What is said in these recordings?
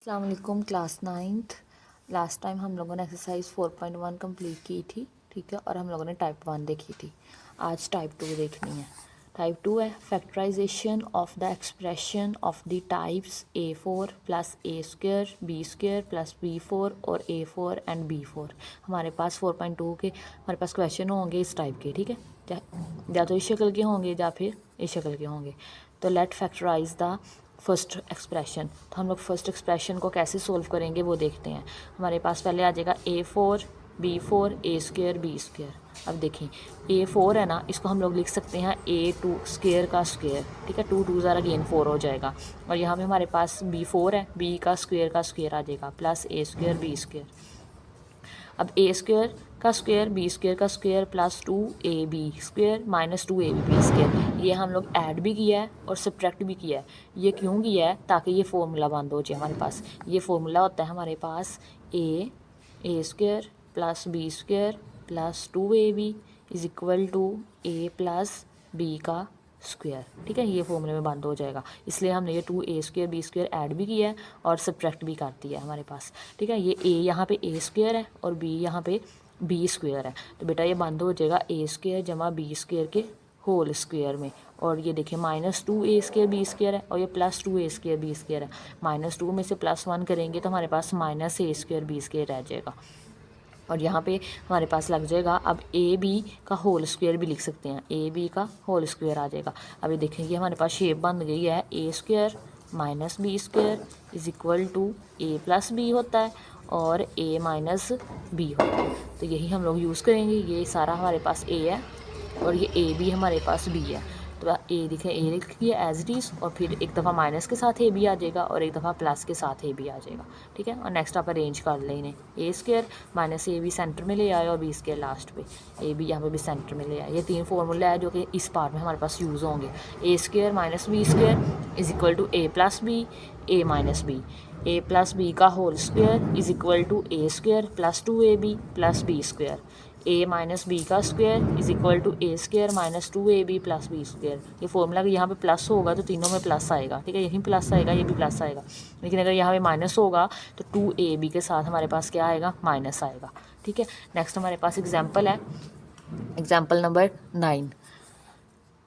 अस्सलाम वालेकुम class 9th। Last time हम लोगों ने एक्सरसाइज 4.1 कंप्लीट की थी, ठीक है, और हम लोगों ने टाइप 1 देखी थी। आज टाइप 2 देखनी है। टाइप 2 है factorization of the expression of the types A4 plus A² B² plus B4 और A4 एंड B4। हमारे पास 4.2 के हमारे पास क्वेश्चन होंगे इस टाइप के, ठीक है, या तो इस शक्ल के होंगे या फिर इस शक्ल के होंगे। तो let factorize the first expression. तो हम लोग फर्स्ट एक्सप्रेशन को कैसे सोल्व करेंगे वो देखते हैं। हमारे पास पहले आ जाएगा A4 B4 A² B²। अब देखें A4 है ना, इसको हम लोग लिख सकते हैं A2 स्क्वेयर का स्क्वेयर, ठीक है, 2 2 ज़रा अगेन 4 हो जाएगा। और यहाँ पे हमारे पास B4 है, B का स्क्वेयर आ जाएगा प्लस A² B²। अब A² का स्क्वेयर B² का square plus 2AB² minus 2AB² ये हम लोग ऐड भी किया है और सब्ट्रैक्ट भी किया है। ये क्यों किया है? ताकि ये फार्मूला बंद हो जाए हमारे पास। ये फार्मूला होता है हमारे पास A² plus B² plus 2AB is equal to A plus B का स्क्वायर, ठीक है, ये फॉर्मूले में बंद हो जाएगा। इसलिए हमने ये 2A² B² ऐड भी किया है और सब्ट्रैक्ट भी कर दिया है हमारे पास, ठीक है। ये A यहाँ पे A² है और B यहाँ पे B² है, तो बेटा ये बंद हो जाएगा A² जमा B² के होल स्क्वायर में। और ये देखिए माइनस 2A² B² है और ये प्लस 2A² B² है। -2 में से +1 करेंगे तो हमारे पास माइनस A² B² रह जाएगा। और यहाँ पे हमारे पास लग जाएगा, अब AB का होल स्क्वायर भी लिख सकते हैं, AB का होल स्क्वायर आ जाएगा। अभी देखेंगे हमारे पास शेप बन गई है A² minus B² is equal to A plus B होता है और A माइनस B होता है। तो यही हम लोग यूज़ करेंगे। ये सारा हमारे पास A है और ये AB हमारे पास B है। तो A लिखे, A लिख दिया एज इट इज़, और फिर एक दफ़ा माइनस के साथ AB आ जाएगा और एक दफ़ा प्लस के साथ AB आ जाएगा, ठीक है। और नेक्स्ट आप अरेंज कर लें इन्हें, A² माइनस AB सेंटर में ले आए और B² लास्ट पे, AB यहाँ पे भी सेंटर में ले आए। ये 3 फार्मूला है जो कि इस पार्ट में हमारे पास यूज़ होंगे। A² minus B² is equal to A plus B A minus B, A plus B का whole square is equal to A² plus 2AB plus B²। A minus B का square is equal to A² minus 2AB plus B²। ये formula यहाँ पे plus होगा तो तीनों में plus आएगा, ठीक है, यहीं प्लस आएगा, ये भी प्लस आएगा। लेकिन अगर यहाँ पे माइनस होगा तो 2AB के साथ हमारे पास क्या आएगा? माइनस आएगा, ठीक है। नेक्स्ट हमारे पास एग्जाम्पल है, एग्जाम्पल नंबर 9।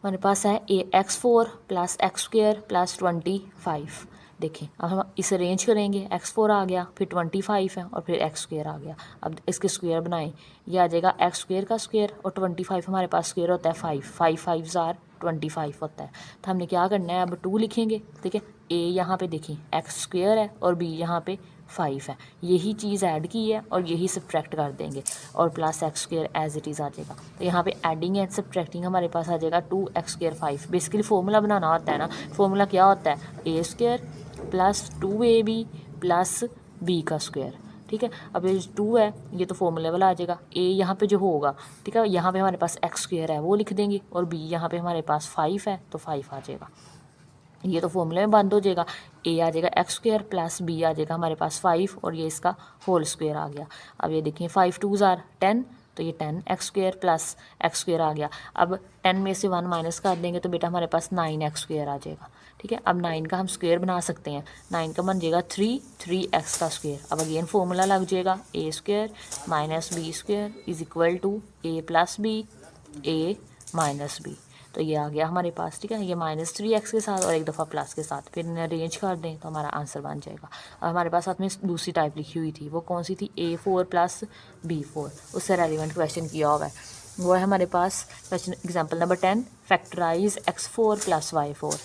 हमारे पास है x4 प्लस x² प्लस 25। देखें अब हम इसे अरेंज करेंगे, x4 आ गया, फिर 25 है और फिर x² आ गया। अब इसके स्क्वायर बनाएं, ये आ जाएगा x² का स्क्वायर और 25 हमारे पास स्क्वायर होता है 5 5 ज़ार 25 होता है। तो हमने क्या करना है, अब 2 लिखेंगे, ठीक है। A यहाँ पे देखिए x² है और B यहाँ पे 5 है, यही चीज़ ऐड की है और यही सब्ट्रैक्ट कर देंगे और plus x² as it is आ जाएगा। तो यहाँ पे एडिंग एंड सब्ट्रैक्टिंग हमारे पास आ जाएगा 2x² 5। बेसिकली फार्मूला बनाना होता है ना, फार्मूला क्या होता है? A² plus 2AB plus B का स्क्वायर, ठीक है। अब ये 2 है, ये तो फॉर्मूले वाला आ जाएगा। A यहाँ पे जो होगा, ठीक है, यहाँ पे हमारे पास x² है वो लिख देंगे और B यहाँ पे हमारे पास 5 है तो 5 आ जाएगा। ये तो फॉर्मूले में बंद हो जाएगा। A आ जाएगा x² प्लस B आ जाएगा हमारे पास 5 और ये इसका होल स्क्वायर आ गया। अब ये देखिए 5 2 ज़ार 10, तो ये 10x² प्लस x² आ गया। अब 10 में से 1 माइनस कर देंगे तो बेटा हमारे पास 9x² आ जाएगा, ठीक है। अब 9 का हम स्क्वायर बना सकते हैं, 9 का बन जाएगा 3x का स्क्वायर। अब अगेन फॉर्मूला लग जाएगा A² minus B² is equal to A plus B A minus B। तो ये आ गया हमारे पास, ठीक है, ये -3x के साथ और एक दफ़ा प्लस के साथ, फिर इन्हें अरेंज कर दें तो हमारा आंसर बन जाएगा। और हमारे पास साथ में दूसरी टाइप लिखी हुई थी, वो कौन सी थी? A4 प्लस B4, उससे रेलिवेंट क्वेश्चन किया हुआ है, वो है हमारे पास question example number 10। Factorise x4 plus y4।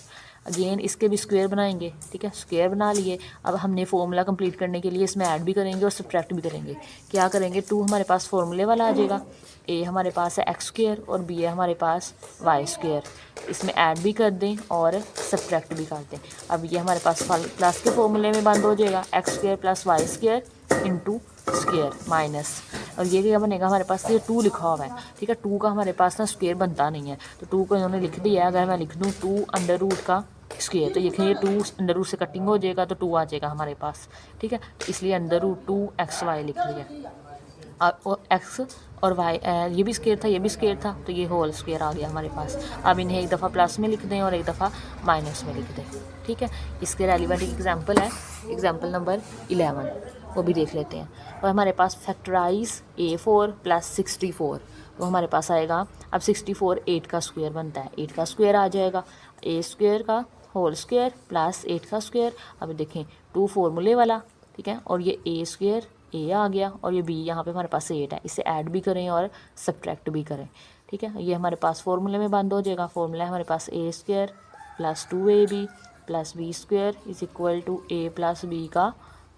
Again इसके भी स्क्वायर बनाएंगे, ठीक है, स्क्वायर बना लिए। अब हमने फॉर्मूला कंप्लीट करने के लिए इसमें ऐड भी करेंगे और सब्ट्रैक्ट भी करेंगे। क्या करेंगे? 2 हमारे पास फॉर्मूले वाला आ जाएगा, A हमारे पास है x² और B है हमारे पास y²। इसमें ऐड भी कर दें और सब्ट्रैक्ट भी कर दें। अब ये हमारे पास प्लस के फॉर्मूले में बंद हो जाएगा, x² plus y² into square minus, और ये क्या बनेगा हमारे पास? ये 2 लिखा हुआ है, ठीक है। 2 का हमारे पास ना स्क्वायर बनता नहीं है, तो 2 को इन्होंने लिख दिया है। अगर मैं लिख दूँ 2 अंडर रूट का स्क्वायर, तो देखिए ये 2 अंडर रूट से कटिंग हो जाएगा तो 2 आ जाएगा हमारे पास, ठीक है। तो इसलिए अंडर रूट 2xy लिख लिया। और एक्स और वाई, ये भी स्क्वायर था, ये भी स्क्वायर था, तो ये होल स्क्वायर आ गया हमारे पास। अब इन्हें एक दफ़ा प्लस में लिख दें और एक दफ़ा माइनस में लिख दें, ठीक है। इसके रेलिवेंट एक एग्जांपल है, एग्जांपल नंबर 11, वो भी देख लेते हैं। और हमारे पास फैक्टराइज A4 + 64, वो हमारे पास आएगा। अब 64 8 का स्क्वायर बनता है, 8 का स्क्वायर आ जाएगा, ए स्क्वायर का होल स्क्वायर प्लस 8 का स्क्वायर। अब देखें 2 फॉर्मूले वाला, ठीक है, और ये ए स्क्वायर ए आ गया और ये बी यहाँ पे हमारे पास 8 है, इसे ऐड भी करें और सब्ट्रैक्ट भी करें, ठीक है। ये हमारे पास फॉर्मूले में बंद हो जाएगा। फॉर्मूला है हमारे पास A² + 2AB + B² = A + B का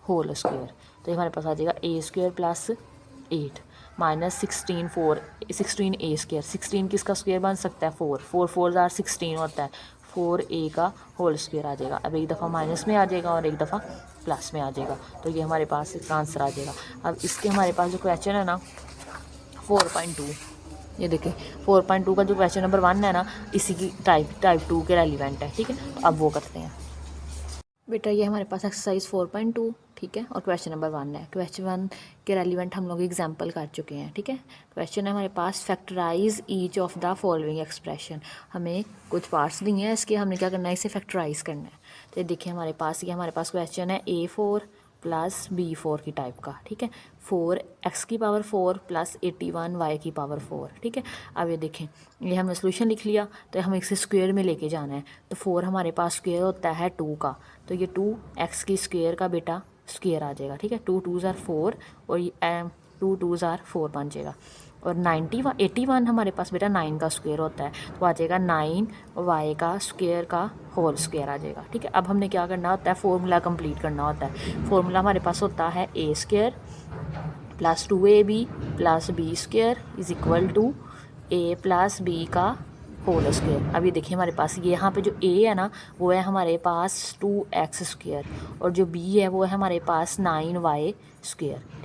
होल स्क्वायर। तो ये हमारे पास आ जाएगा A² + 8 - 16 A²। 16 किसका स्क्वायर बन सकता है? 4 4 * 16 होता है, 4A का होल स्क्वायर आ जाएगा। अब एक दफ़ा माइनस में आ जाएगा और एक दफ़ा प्लस में आ जाएगा, तो ये हमारे पास इसका आंसर आ जाएगा। अब इसके हमारे पास जो क्वेश्चन है ना 4.2, ये देखिए 4.2 का जो क्वेश्चन नंबर 1 है ना, इसी की टाइप 2 के रेलिवेंट है, ठीक है। तो अब वो करते हैं बेटा। ये हमारे पास एक्सरसाइज 4.2, ठीक है, और क्वेश्चन नंबर 1 है। क्वेश्चन 1 के रेलिवेंट हम लोग एग्जांपल कर चुके हैं, ठीक है। क्वेश्चन है हमारे पास factorise each of the following expression. हमें कुछ पार्ट्स दिए हैं, इसके हमने क्या करना है, इसे फैक्टराइज करना है। तो देखिए हमारे पास ये हमारे पास क्वेश्चन है A4 + B4 की टाइप का, ठीक है। 4x⁴ + 81y⁴, ठीक है। अब ये देखें, ये हमने सोल्यूशन लिख लिया, तो हम इसे स्क्वायर में लेके जाना है। तो 4 हमारे पास स्क्वायर होता है 2 का, तो ये 2x² का बेटा स्क्वायर आ जाएगा, ठीक है। 2 2 * 4 और 2 2 * 4 बन जाएगा। और 81 हमारे पास बेटा 9 का स्क्वायर होता है, तो आ जाएगा 9y² का होल स्क्वायर आ जाएगा, ठीक है। अब हमने क्या करना होता है, फॉर्मूला कंप्लीट करना होता है। फॉर्मूला हमारे पास होता है A² + 2AB + B² = A + B का होल स्क्वायर। अब ये देखिए हमारे पास ये यहाँ पे जो A है ना, वो है हमारे पास 2x², और जो B है वो है हमारे पास 9y²,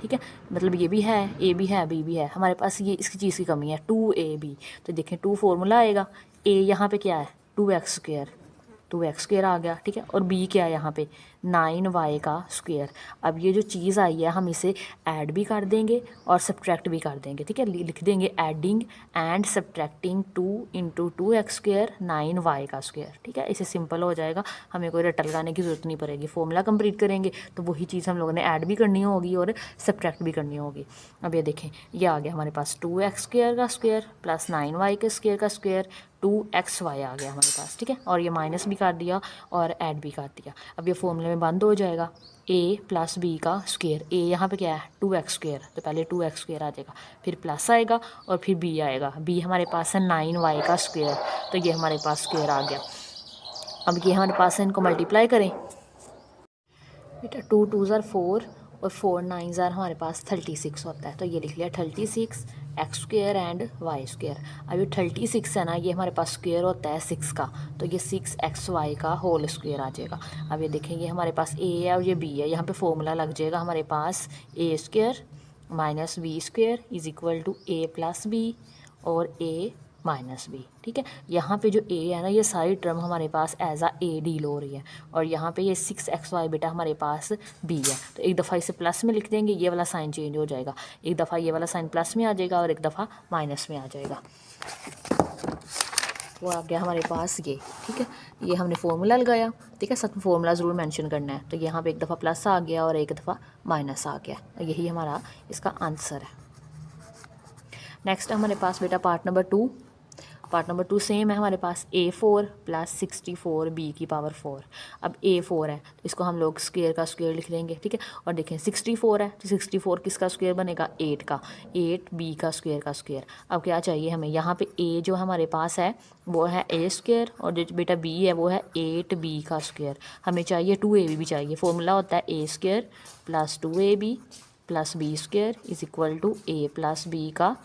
ठीक है। मतलब ये भी है, A भी है, B भी है, हमारे पास ये इसकी चीज़ की कमी है 2AB। तो देखें 2 फॉर्मूला आएगा, A यहाँ पे क्या है 2x² आ गया, ठीक है। और B क्या है यहाँ पे 9y²। अब ये जो चीज़ आई है हम इसे ऐड भी कर देंगे और सब्ट्रैक्ट भी कर देंगे, ठीक है। लिख देंगे adding and subtracting 2 × 2x² 9y², ठीक है। इसे सिंपल हो जाएगा, हमें कोई रट्टा लगाने की ज़रूरत नहीं पड़ेगी। फॉर्मूला कंप्लीट करेंगे तो वही चीज़ हम लोगों ने ऐड भी करनी होगी और सब्ट्रैक्ट भी करनी होगी। अब ये देखें, ये आ गया हमारे पास 2x² का स्क्वायर + 9y² का स्क्वायर 2xy आ गया हमारे पास, ठीक है। और ये माइनस भी कर दिया और ऐड भी कर दिया। अब ये फॉर्मूले में बंद हो जाएगा। A + B का स्क्वायर, A यहाँ पे क्या है 2x², तो पहले 2x² आ जाएगा, फिर प्लस आएगा और फिर B आएगा। B हमारे पास है 9y², तो ये हमारे पास स्क्वायर आ गया। अब ये हमारे पास है, इनको मल्टीप्लाई करें बेटा। 2 2 * 4 और 4 9 हमारे पास 36 होता है, तो ये लिख लिया 36 x² एंड y²। अब ये 36 है ना, ये हमारे पास स्क्वायर होता है 6 का, तो ये 6xy का होल स्क्वायर आ जाएगा। अब ये देखें, ये हमारे पास A है और ये B है, यहाँ पे फॉर्मूला लग जाएगा हमारे पास A² - B² = A + B और A - B, ठीक है। यहाँ पे जो A है ना, ये सारी टर्म हमारे पास एज A डील हो रही है, और यहाँ पे ये 6xy बेटा हमारे पास B है। तो एक दफ़ा इसे प्लस में लिख देंगे, ये वाला साइन चेंज हो जाएगा, एक दफ़ा ये वाला साइन प्लस में आ जाएगा और एक दफ़ा माइनस में आ जाएगा। वो आ गया हमारे पास ये, ठीक है। ये हमने फॉर्मूला लगाया, ठीक है, साथ में फॉर्मूला ज़रूर मेंशन करना है। तो यहाँ पे एक दफ़ा प्लस आ गया और एक दफ़ा माइनस आ गया, यही हमारा इसका आंसर है। नेक्स्ट हमारे पास बेटा part number 2। Part number 2 same है हमारे पास, A4 + 64 B⁴। अब A4 है तो इसको हम लोग स्क्वायर का स्क्वायर लिख लेंगे, ठीक है। और देखें 64 है तो 64 किसका स्क्वायर बनेगा 8 का, 8 B का स्क्वायर। अब क्या चाहिए हमें, यहाँ पे A जो हमारे पास है वो है A² और जो बेटा B है वो है 8B का स्क्वायर। हमें चाहिए 2AB भी चाहिए। फॉर्मूला होता है A² + 2AB + B² = A + B का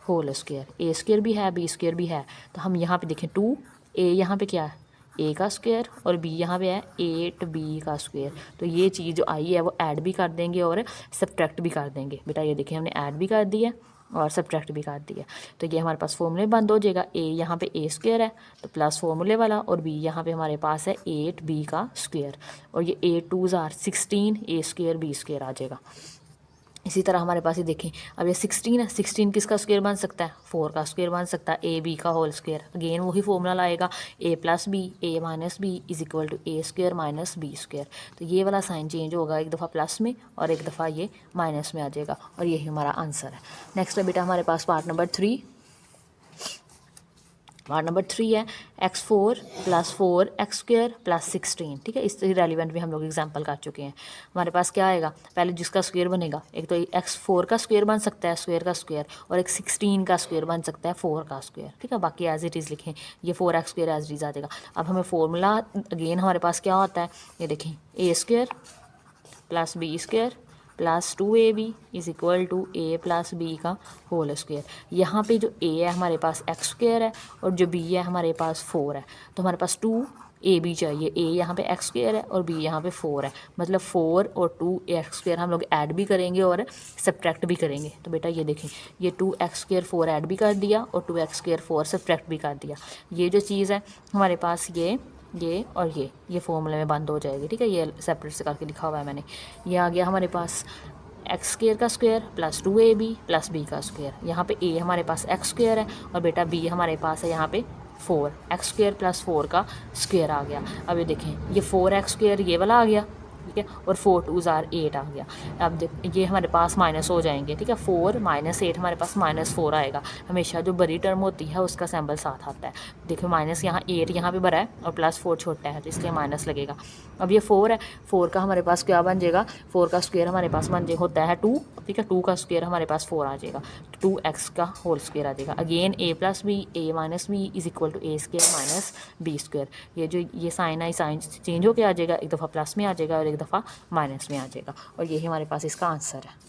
होल स्क्वायर। A² भी है, B² भी है, तो हम यहाँ पे देखें 2A यहाँ पे क्या है A का स्क्वायर और B यहाँ पे है 8B का स्क्वायर। तो ये चीज़ जो आई है वो ऐड भी कर देंगे और सब्ट्रैक्ट भी कर देंगे बेटा। ये देखिए हमने ऐड भी कर दिया और सब्ट्रैक्ट भी कर दिया, तो ये हमारे पास फॉर्मूले बंद हो जाएगा। A यहाँ पे A² है तो प्लस फॉर्मूले वाला, और B यहाँ पे हमारे पास है 8B का स्क्वायर, और ये 8 2 * 16 A² B² आ जाएगा। इसी तरह हमारे पास ये देखें, अब ये 16 है, 16 किसका स्क्वायर बन सकता है, 4 का स्क्वायर बन सकता है, ए बी का होल स्क्वायर। अगेन वही फॉर्मूला लाएगा, A plus B A minus B is equal to A square minus B square. तो ये वाला साइन चेंज होगा, एक दफ़ा प्लस में और एक दफ़ा ये माइनस में आ जाएगा, और यही हमारा आंसर है। नेक्स्ट है बेटा हमारे पास पार्ट नंबर 3। पार्ट नंबर 3 है x4 + 4x स्क्वायर + 16। ठीक है, इस रेलिवेंट भी हम लोग एग्जांपल कर चुके हैं। हमारे पास क्या आएगा, पहले जिसका स्क्वायर बनेगा, एक तो x4 का स्क्वायर बन सकता है, स्क्वायर का स्क्वायर, और एक 16 का स्क्वायर बन सकता है, 4 का स्क्वायर। ठीक है, बाकी एज इट इज़ लिखें, ये 4x square as it is आ जाएगा। अब हमें फॉर्मूला अगेन हमारे पास क्या होता है, ये देखें, a square + b square + 2ab is equal to a + b का होल स्क्वायर। यहाँ पे जो a है हमारे पास x स्क्वायर है, और जो b है हमारे पास 4 है, तो हमारे पास 2ab चाहिए। a यहाँ पे x स्क्वायर है और b यहाँ पे 4 है, मतलब 4 और 2x स्क्वायर हम लोग ऐड भी करेंगे और सब्ट्रैक्ट भी करेंगे। तो बेटा ये देखें, ये 2x स्क्वायर 4 ऐड भी कर दिया और 2x स्क्वायर 4 सब्ट्रैक्ट भी कर दिया। ये जो चीज़ है हमारे पास ये और ये फॉर्मूले में बंद हो जाएगी। ठीक है, ये सेपरेट से करके लिखा हुआ है मैंने। ये आ गया हमारे पास एक्स स्क्वायर का स्क्वायर + 2ab + b का स्क्वायर। यहाँ पे a हमारे पास x स्क्वायर है और बेटा b हमारे पास है यहाँ पे 4, x स्क्वायर + 4 का स्क्वायर आ गया। अब ये देखें, ये 4x स्क्वायर ये वाला आ गया, ठीक है, और 4 2s are 8 आ गया। अब देख ये हमारे पास माइनस हो जाएंगे। ठीक है, 4 - 8 हमारे पास -4 आएगा। हमेशा जो बड़ी टर्म होती है उसका सिंबल साथ आता है। देखो माइनस यहाँ 8 यहाँ पे बड़ा है और +4 छोटा है, तो इसलिए माइनस लगेगा। अब ये 4 है, 4 का हमारे पास क्या बन जाएगा, 4 का स्क्वायर हमारे पास होता है 2। ठीक है, 2 का स्क्वायर हमारे पास 4 आ जाएगा, 2x का होल स्क्वायर आ जाएगा। Again a + b a - b is equal to a square - b square. ये जो ये साइन है, साइन चेंज होकर आ जाएगा, एक दफ़ा प्लस में आ जाएगा और एक दफ़ा माइनस में आ जाएगा, और यही हमारे पास इसका आंसर है।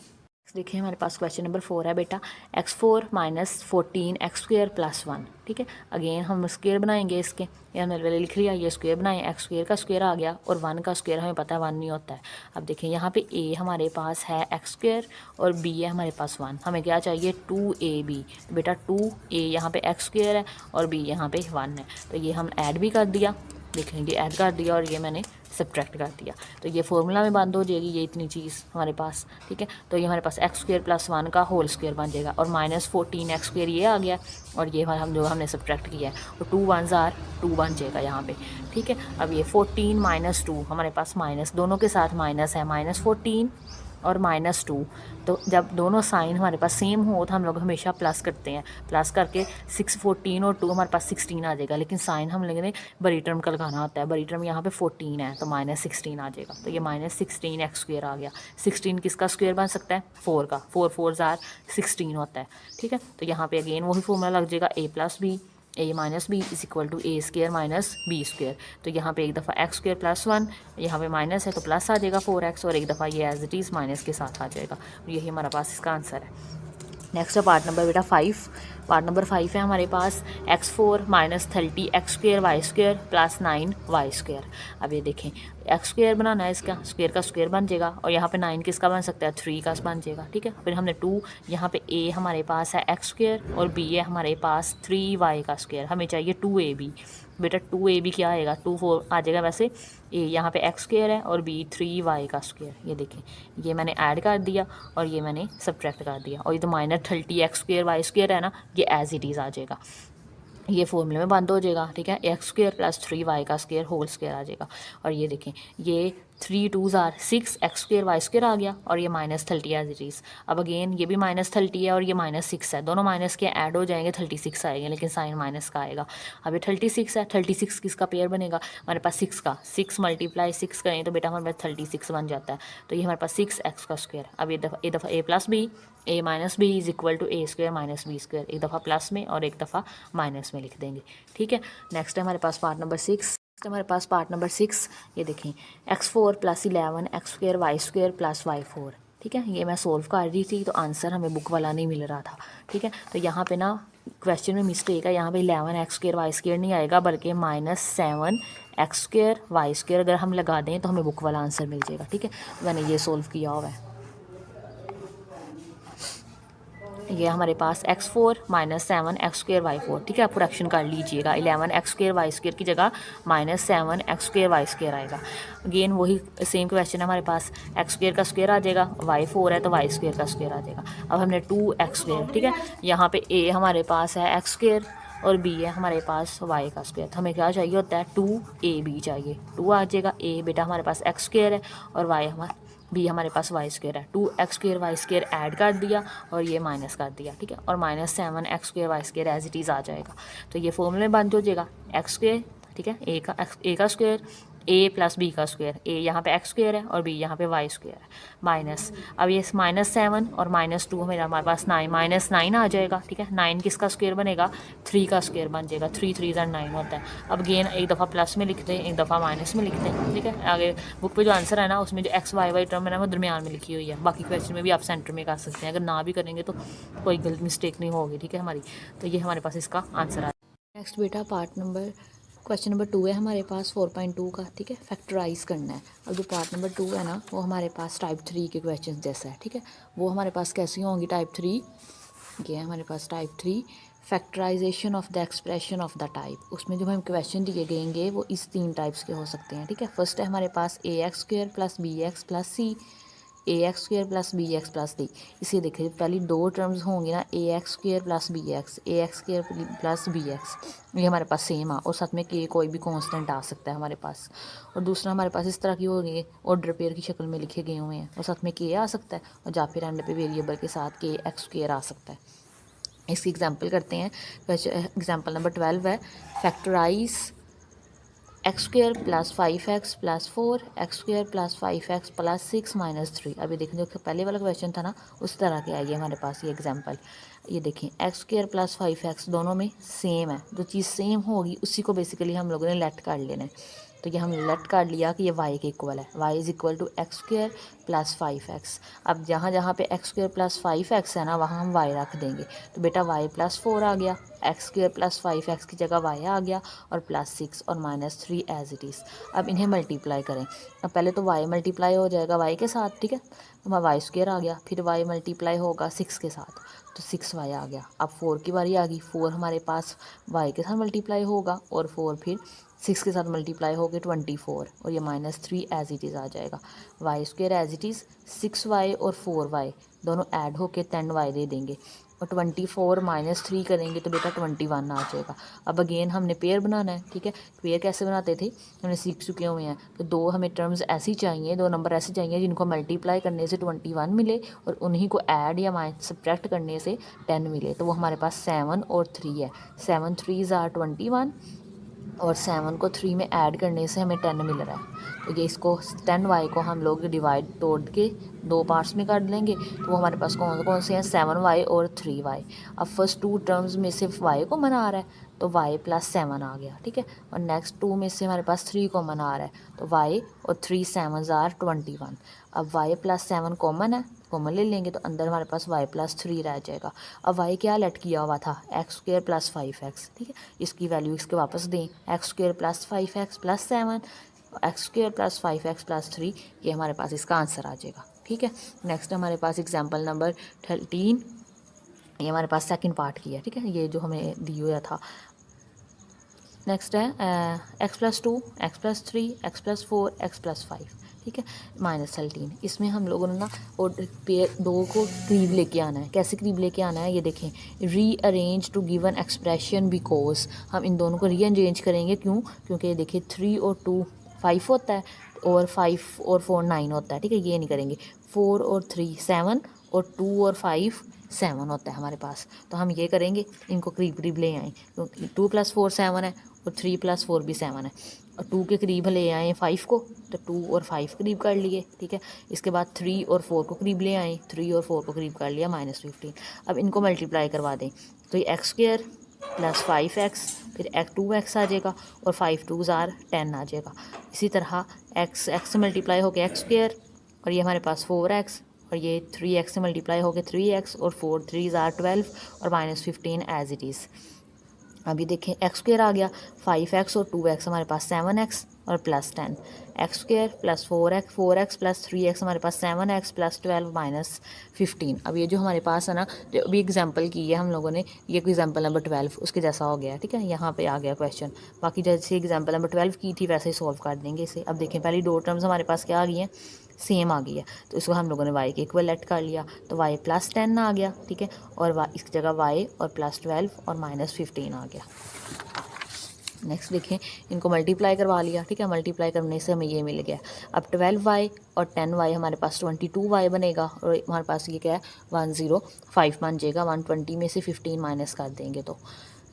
देखिए हमारे पास क्वेश्चन नंबर 4 है बेटा, x4 - 14x स्क्वायर + 1। ठीक है, अगेन हम स्क्वायर बनाएंगे इसके, ये हमने पहले लिख लिया, ये स्क्वायर बनाए, x स्क्वायर का स्क्वायर आ गया और 1 का स्क्वायर हमें पता है 1 नहीं होता है। अब देखिए यहाँ पे a हमारे पास है x स्क्वायर और b है हमारे पास 1, हमें क्या चाहिए 2ab। तो बेटा 2a यहाँ पे x स्क्वायर है और b यहाँ पे 1 है, तो ये हम ऐड भी कर दिया, देखेंगे ऐड कर दिया और ये मैंने सब्ट्रैक्ट कर दिया, तो ये फॉर्मूला में बंद हो जाएगी ये इतनी चीज़ हमारे पास। ठीक है, तो ये हमारे पास x स्क्वायर + 1 का होल स्क्वायर बन जाएगा और -14x स्क्वायर ये आ गया, और ये हमने सब्ट्रैक्ट किया है, तो 2 1s are 2 बन जाएगा यहाँ पे। ठीक है, अब ये 14 - 2 हमारे पास माइनस, दोनों के साथ माइनस है, -14 और -2। तो जब दोनों साइन हमारे पास सेम हो तो हम लोग हमेशा प्लस करते हैं, प्लस करके 6 14 और 2 हमारे पास 16 आ जाएगा, लेकिन साइन हम लोगों ने बड़ी टर्म का लगाना होता है। बड़ी टर्म यहाँ पे 14 है तो -16 आ जाएगा, तो ये -16x स्क्वायर आ गया। 16 किसका स्क्वायर बन सकता है, 4 का, 4 4s are 16 होता है। ठीक है, तो यहाँ पे अगेन वही फॉर्मूला लग जाएगा, a + b a - b is equal to a square - b square. तो यहाँ पे एक दफ़ा x स्क्वायर + 1, यहाँ पे माइनस है तो प्लस आ जाएगा 4x, और एक दफ़ा ये एज इट इज़ माइनस के साथ आ जाएगा। यही हमारा पास इसका आंसर है। नेक्स्ट है पार्ट नंबर बेटा 5। पार्ट नंबर 5 है हमारे पास x4 - 30x square y square + 9y square. अब ये देखें, x स्क्वायर बनाना है, इसका स्क्वायर का स्क्वायर बन जाएगा, और यहाँ पे 9 किसका बन सकता है, 3 का बन जाएगा। ठीक है, फिर हमने 2, यहाँ पे a हमारे पास है x स्क्वायर और b है हमारे पास 3y का स्क्वायर, हमें चाहिए 2ab। बेटा 2ab क्या आएगा, 2 4 आ जाएगा, वैसे a यहाँ पे x स्क्वायर है और b 3y का स्क्वायर। ये देखें, ये मैंने ऐड कर दिया और ये मैंने सब्ट्रैक्ट कर दिया, और ये तो -30x स्क्वायर y स्क्वायर है ना, ये एज इट इज़ आ जाएगा, ये फॉर्मूले में बंद हो जाएगा। ठीक है, x स्क्वायर + 3y का स्क्वायर होल स्क्वायर आ जाएगा, और ये देखें ये 3 2s are 6 x square y square आ गया, और ये -30 एज इट इज़। अब अगेन ये भी -30 है और ये -6 है, दोनों माइनस के ऐड हो जाएंगे, 36 आएंगे, लेकिन साइन माइनस का आएगा। अब ये 36 है, 36 किसका पेयर बनेगा, हमारे पास 6 का, 6 × 6 करें तो बेटा हमारे पास 36 बन जाता है, तो ये हमारे पास 6x का स्क्वायर। अब ये दफ़ा a + b a - b is equal to a square - b square, एक दफ़ा प्लस में और एक दफ़ा माइनस में लिख देंगे। ठीक है, नेक्स्ट है हमारे पास पार्ट नंबर 6। हमारे पास पार्ट नंबर 6, ये देखें, x4 + 11 x square y square + y4। ठीक है, ये मैं सोल्व कर रही थी तो आंसर हमें बुक वाला नहीं मिल रहा था। ठीक है, तो यहाँ पे ना क्वेश्चन में मिस्टेक है, यहाँ पे 11 x स्क्वायर y स्क्वायर नहीं आएगा, बल्कि -7 x स्क्वायर y स्क्वायर अगर हम लगा दें तो हमें बुक वाला आंसर मिल जाएगा। ठीक है, मैंने ये सोल्व किया हुआ है। ये हमारे पास x4 -7 x² y4, ठीक है। आप करेक्शन कर लीजिएगा, 11 x² y² की जगह -7 x² y² आएगा। अगेन वही सेम क्वेश्चन है हमारे पास, x² का स्क्वायर आ जाएगा, y4 है तो y² का स्क्वायर आ जाएगा। अब हमने 2x², ठीक है, यहाँ पे a हमारे पास है x² और b है हमारे पास y का स्क्वायर। तो हमें क्या चाहिए होता है, 2ab चाहिए, 2 आ जाएगा। a बेटा हमारे पास x² है और y बी हमारे पास y² है, 2x² y² ऐड कर दिया और ये माइनस कर दिया, ठीक है, और -7 x² y² as it is आ जाएगा। तो ये फॉर्मूले बन हो जाएगा x², ठीक है, a का स्क्वायर a + b का स्क्वायर, a यहाँ पे x² है और b यहाँ पे y² है, माइनस। अब ये -7 और -2 हमारे पास 9 -9 आ जाएगा, ठीक है। 9 किसका स्क्वायर बनेगा, 3 का स्क्वायर बन जाएगा, 3 3 9 होता है। अब गेन एक दफ़ा प्लस में लिखते हैं, एक दफ़ा माइनस में लिखते हैं, ठीक है। आगे बुक पे जो आंसर है ना, उसमें जो x y टर्म है ना वो दरमियान में लिखी हुई है। बाकी क्वेश्चन में भी आप सेंटर में कर सकते हैं, अगर ना भी करेंगे तो कोई गलत मिस्टेक नहीं होगी, ठीक है हमारी। तो ये हमारे पास इसका आंसर आ। नेक्स्ट बेटा क्वेश्चन नंबर 2 है हमारे पास 4.2 का, ठीक है, फैक्टराइज करना है। अब जो पार्ट नंबर 2 है ना वो हमारे पास टाइप 3 के क्वेश्चन जैसा है, ठीक है। वो हमारे पास कैसी होंगी टाइप 3, ये है हमारे पास type 3 factorisation of the expression of the type. उसमें जो हम क्वेश्चन दिए गएंगे वो इस 3 टाइप्स के हो सकते हैं, ठीक है। फर्स्ट है हमारे पास ax² + bx + c, ax² + bx + d। इसे देखिए पहली 2 टर्म्स होंगी ना, ax² + bx, ax² + bx, ये हमारे पास सेम आ और साथ में k कोई भी कांस्टेंट आ सकता है हमारे पास। और दूसरा हमारे पास इस तरह की होगी, ऑर्डर पेयर की शक्ल में लिखे गए हुए हैं और साथ में k आ सकता है और या फिर एंड पे वेरिएबल के साथ k x² आ सकता है। इसकी एग्जांपल करते हैं। एग्जांपल नंबर 12 है, factorise x² + 5x + 4 x² + 5x + 6 - 3। अभी देखें जो पहले वाला क्वेश्चन था ना उस तरह के आइए हमारे पास ये एग्जांपल। ये देखें x² + 5x दोनों में सेम है, जो चीज़ सेम होगी उसी को बेसिकली हम लोगों ने लेट कर लेना है। तो ये हम लेट कर लिया कि ये y के इक्वल है, y = x² + 5x। अब जहाँ जहाँ पे x² + 5x है ना वहाँ हम y रख देंगे, तो बेटा y + 4 आ गया, x² + 5x की जगह y आ गया और +6 और -3 एज इट इज़। अब इन्हें मल्टीप्लाई करें। अब पहले तो y मल्टीप्लाई हो जाएगा y के साथ, ठीक है, तो y² आ गया, फिर y मल्टीप्लाई होगा 6 के साथ तो 6y आ गया। अब 4 की बारी आ गई, 4 हमारे पास y के साथ मल्टीप्लाई होगा और 4 फिर 6 के साथ मल्टीप्लाई हो गए 24 और ये -3 एज इट इज़ आ जाएगा। y² as it is 6y और 4y दोनों ऐड होके 10y दे देंगे और 24 - 3 करेंगे तो बेटा 21 आ जाएगा। अब अगेन हमने पेयर बनाना है, ठीक है। पेयर कैसे बनाते थे हमने सीख चुके हुए हैं। तो 2 हमें टर्म्स ऐसी चाहिए, 2 नंबर ऐसे चाहिए जिनको मल्टीप्लाई करने से 21 मिले और उन्हीं को ऐड या सब्ट्रैक्ट करने से 10 मिले। तो वो हमारे पास 7 और 3 है, 7 3s are 21 और 7 को 3 में ऐड करने से हमें 10 मिल रहा है। तो ये इसको 10y को हम लोग डिवाइड तोड़ के 2 पार्ट्स में कर लेंगे, तो वो हमारे पास कौन कौन से हैं, 7y और 3y। अब फर्स्ट 2 टर्म्स में सिर्फ y को मना रहा है तो y + 7 आ गया, ठीक है। और नेक्स्ट 2 में से हमारे पास 3 को मना रहा है तो y और 3 7s are 21। अब y + 7 कॉमन है, कॉमन ले लेंगे तो अंदर हमारे पास y + 3 रह जाएगा। अब y क्या लेट किया हुआ था, x² + 5x, ठीक है। इसकी वैल्यू इसके वापस दें, x² + 5x + 7, x² + 5x + 3, ये हमारे पास इसका आंसर आ जाएगा, ठीक है। नेक्स्ट हमारे पास एग्जाम्पल नंबर 13, ये हमारे पास सेकंड पार्ट की है, ठीक है, ये जो हमें दिया हुआ था। नेक्स्ट है x + 2 x + 3 x + 4 x + 5, ठीक है, -13। इसमें हम लोगों ने ना और पेयर 2 को करीब लेके आना है। कैसे करीब लेके आना है ये देखें, rearrange to given expression because हम इन दोनों को रीअरेंज करेंगे, क्यों, क्योंकि देखिए 3 और 2 5 होता है और 5 और 4 9 होता है, ठीक है, ये नहीं करेंगे। 4 और 3 7 और 2 और 5 7 होता है हमारे पास। तो हम ये करेंगे, इनको करीब करीब ले आएँ, क्योंकि 2 + 4 7 है और 3 + 4 भी 7 है और 2 के करीब ले आए 5 को, तो 2 और 5 करीब कर लिए, ठीक है। इसके बाद 3 और 4 को करीब ले आए, 3 और 4 को करीब कर लिया -15। अब इनको मल्टीप्लाई करवा दें तो ये x² + 5x फिर 2x आ जाएगा और 5 2s are 10 आ जाएगा। इसी तरह x से मल्टीप्लाई हो गया x² और ये हमारे पास 4x और ये 3x से मल्टीप्लाई हो गया 3x और 4 3s are 12 और -15 एज इट इज़। अभी देखें x² आ गया, 5x और 2x हमारे पास 7x और plus 10, x square plus 4x plus 3x हमारे पास 7x प्लस 12 माइनस 15। अब ये जो हमारे पास है ना, जो अभी एग्जांपल की है हम लोगों ने, ये एग्जांपल नंबर 12 उसके जैसा हो गया, ठीक है, यहाँ पे आ गया क्वेश्चन। बाकी जैसे एग्जांपल नंबर 12 की थी वैसे ही सॉल्व कर देंगे इसे। अब देखें पहली दो टर्म्स हमारे पास क्या आ गई हैं, सेम आ गई है, तो इसको हम लोगों ने y के इक्वल लेट कर लिया, तो y प्लस 10 आ गया, ठीक है, और y इसकी जगह y और प्लस 12 और माइनस 15 आ गया। नेक्स्ट देखें, इनको मल्टीप्लाई करवा लिया, ठीक है, मल्टीप्लाई करने से हमें ये मिल गया। अब 12y और 10y हमारे पास 22y बनेगा, और हमारे पास ये क्या है 105 बन जाएगा। 120 में से 15 माइनस कर देंगे तो।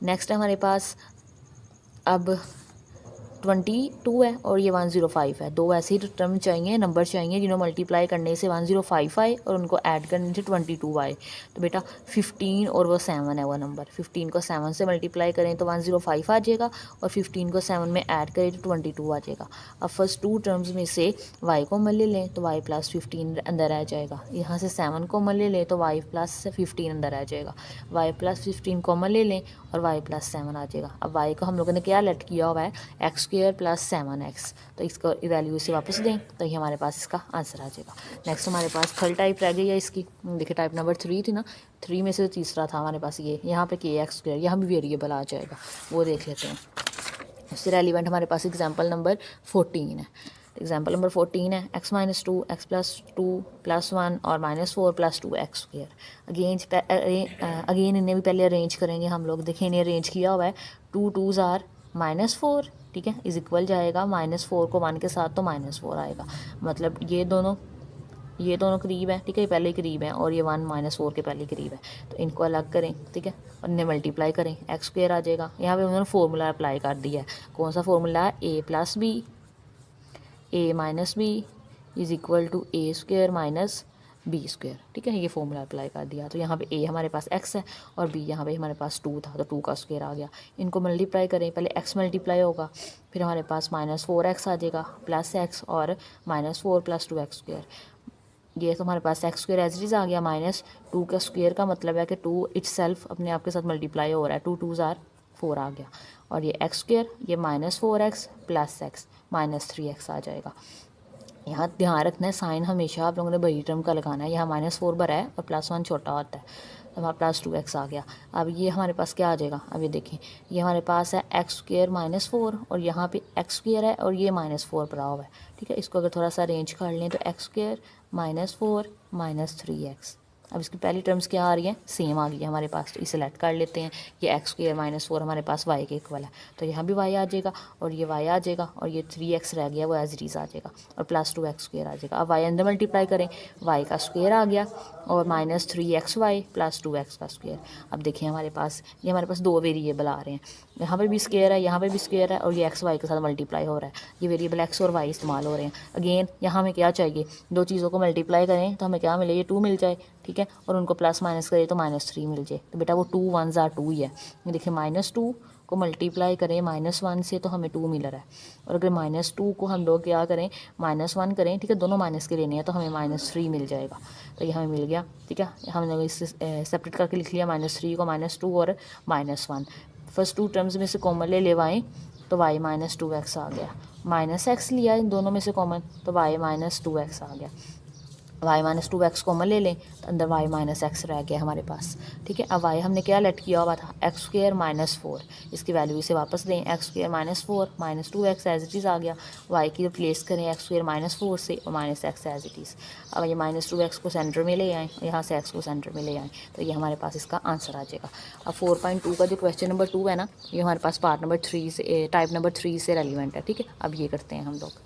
नेक्स्ट है हमारे पास अब 22 है और ये 105 है। दो ऐसे ही टर्म चाहिए, नंबर चाहिए जिन्होंने मल्टीप्लाई करने से 105 आए और उनको ऐड करने से 22 आए। तो बेटा 15 और वो 7 है वो नंबर, 15 को 7 से मल्टीप्लाई करें तो 105 आ जाएगा, और 15 को 7 में ऐड करें तो 22 आ जाएगा। अब फर्स्ट टू टर्म्स में से y को ले लें तो y प्लस 15 अंदर आ जाएगा, यहाँ से 7 को ले लें तो y प्लस 15 अंदर आ जाएगा, y प्लस 15 कॉमन ले लें और y प्लस 7 आ जाएगा। अब y को हम लोगों ने क्या लेट किया हुआ है, एक्स स्क्वायर प्लस 7x, तो इसको वैल्यू इसे वापस दें तो ये हमारे पास इसका आंसर आ जाएगा। नेक्स्ट हमारे पास थर्ड टाइप रह गई है इसकी, देखिए टाइप नंबर 3 थी ना, 3 में से तीसरा था हमारे पास ये, यहाँ पे के एक्स स्क्वायर, यहाँ भी वेरिएबल आ जाएगा, वो देख लेते हैं। उससे रेलिवेंट हमारे पास एग्जाम्पल नंबर 14 है। एग्जाम्पल नंबर 14 है x minus 2 x plus 2 plus 1 और minus 4 plus 2 x square. Again इन्हें भी पहले अरेंज करेंगे हम लोग। देखिए इन्हें अरेंज किया हुआ है, 2 2s आर माइनस 4, ठीक है, इज इक्वल जाएगा माइनस 4 को 1 के साथ तो माइनस 4 आएगा, मतलब ये दोनों करीब है, ठीक है, ये पहले करीब है और ये 1 माइनस 4 के पहले करीब है, तो इनको अलग करें, ठीक है, और इन्हें मल्टीप्लाई करें, एक्स स्क्वायर आ जाएगा। यहाँ पे उन्होंने फार्मूला अप्लाई कर दिया है, कौन सा फार्मूला है, a plus B A minus B is equal to A square minus B square, ठीक है, ये फॉर्मूला अप्लाई कर दिया। तो यहाँ पे a हमारे पास x है और b यहाँ पे हमारे पास 2 था, तो 2 का स्क्वायर आ गया। इनको मल्टीप्लाई करें, पहले x मल्टीप्लाई होगा, फिर हमारे पास माइनस 4x आ जाएगा प्लस x और माइनस 4 प्लस 2 एक्स स्क्वायर। ये तो हमारे पास x square as it is आ गया, माइनस 2 का स्क्वायर का मतलब है कि 2 इटसेल्फ अपने आप के साथ मल्टीप्लाई हो रहा है, 2 2s आर 4 आ गया, और ये एक्स स्क्वायर, ये minus 4x plus x minus 3x आ जाएगा। यहाँ ध्यान रखना है साइन हमेशा आप लोगों ने बड़ी टर्म का लगाना है, यहाँ माइनस 4 बड़ा है और प्लस 1 छोटा होता है, तो हमारे पास 2x आ गया। अब ये हमारे पास क्या आ जाएगा, अब ये देखें, ये हमारे पास है एक्स स्क्वायर माइनस 4 और यहाँ पे एक्स स्क्वायर है और ये माइनस 4 पड़ा हुआ है, ठीक है, इसको अगर थोड़ा सा अरेंज कर लें तो x square minus 4 minus 3x। अब इसकी पहली टर्म्स क्या आ रही है, सेम आ गई है हमारे पास, तो इसे सेलेक्ट कर लेते हैं। ये एक्स स्क्वायर माइनस 4 हमारे पास y के इक्वल है, तो यहाँ भी y आ जाएगा और ये y आ जाएगा और ये 3x रह गया वो एज इट इज़ आ जाएगा और प्लस 2 एक्स स्क्वायर आ जाएगा। अब y अंदर मल्टीप्लाई करें, y का स्क्वायर आ गया और माइनस 3xy प्लस 2x का स्क्वायर। अब देखिए हमारे पास ये हमारे पास दो वेरिएबल आ रहे हैं, यहाँ पे भी स्क्वायर है, यहाँ पे भी स्क्वायर है, और ये एक्स वाई के साथ मल्टीप्लाई हो रहा है, ये वेरिएबल एक्स और वाई इस्तेमाल हो रहे हैं। अगेन यहाँ हमें क्या चाहिए, दो चीज़ों को मल्टीप्लाई करें तो हमें क्या मिले, ये 2 मिल जाए, ठीक है, और उनको प्लस माइनस करें तो माइनस 3 मिल जाए, तो बेटा वो 2 1s आर 2 ही है। ये देखिए माइनस 2 को मल्टीप्लाई करें माइनस 1 से तो हमें 2 मिल रहा है, और अगर माइनस 2 को हम लोग क्या करें माइनस 1 करें, ठीक है, दोनों माइनस के लेने हैं तो हमें माइनस 3 मिल जाएगा, तो ये हमें मिल गया, ठीक है। हमने इससे सेपरेट करके लिख लिया, माइनस 3 को माइनस 2 और माइनस 1। फर्स्ट टू टर्म्स में से कॉमन ले लेवाएँ तो y माइनस 2x आ गया, माइनस x लिया इन दोनों में से कॉमन तो y माइनस 2x आ गया, y माइनस 2x कॉमन ले लें तो अंदर y माइनस एक्स रह गया हमारे पास, ठीक है। अब y हमने क्या लेट किया हुआ था, एक्स स्क्वायर माइनस 4, इसकी वैल्यू इसे वापस दें, x square minus 4 minus 2x as it is आ गया, y की रिप्लेस करें एक्स स्क्वायर माइनस 4 से और minus x as it is. अब ये माइनस 2x को सेंटर में ले आएँ, यहाँ से x को सेंटर में ले आएँ, तो ये हमारे पास इसका आंसर आ जाएगा। अब 4.2 का जो क्वेश्चन नंबर 2 है ना, ये हमारे पास पार्ट नंबर 3 से टाइप नंबर 3 से रेलिवेंट है, ठीक है। अब ये करते हैं हम लोग,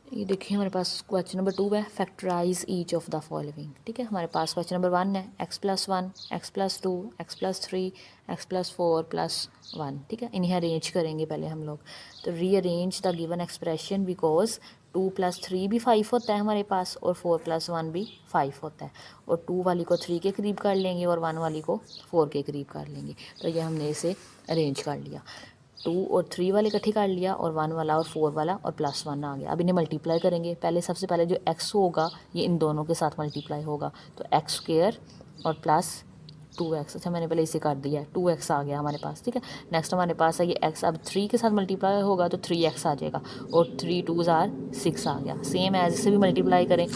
ये देखिए हमारे पास क्वेश्चन नंबर 2 है, factorize each of the following, ठीक है। हमारे पास क्वेश्चन नंबर 1 है, x plus 1 x plus 2 x plus 3 x plus 4 plus 1, ठीक है। इन्हें अरेंज करेंगे पहले हम लोग, तो rearrange the given expression because 2 plus 3 भी 5 होता है हमारे पास और 4 प्लस 1 भी 5 होता है, और 2 वाली को 3 के करीब कर लेंगे और 1 वाली को 4 के करीब कर लेंगे, तो ये हमने इसे अरेंज कर लिया। 2 और 3 वाले इकट्ठे कर लिया और 1 वाला और 4 वाला और प्लस 1 आ गया। अब इन्हें मल्टीप्लाई करेंगे, पहले सबसे पहले जो x होगा ये इन दोनों के साथ मल्टीप्लाई होगा, तो एक्स स्क्वायर और प्लस 2x। अच्छा मैंने पहले इसे कर दिया है, 2x आ गया हमारे पास, ठीक है। नेक्स्ट हमारे पास है ये x, अब 3 के साथ मल्टीप्लाई होगा तो 3x आ जाएगा और 3 2s are 6 आ गया। सेम एज इसे भी मल्टीप्लाई करें,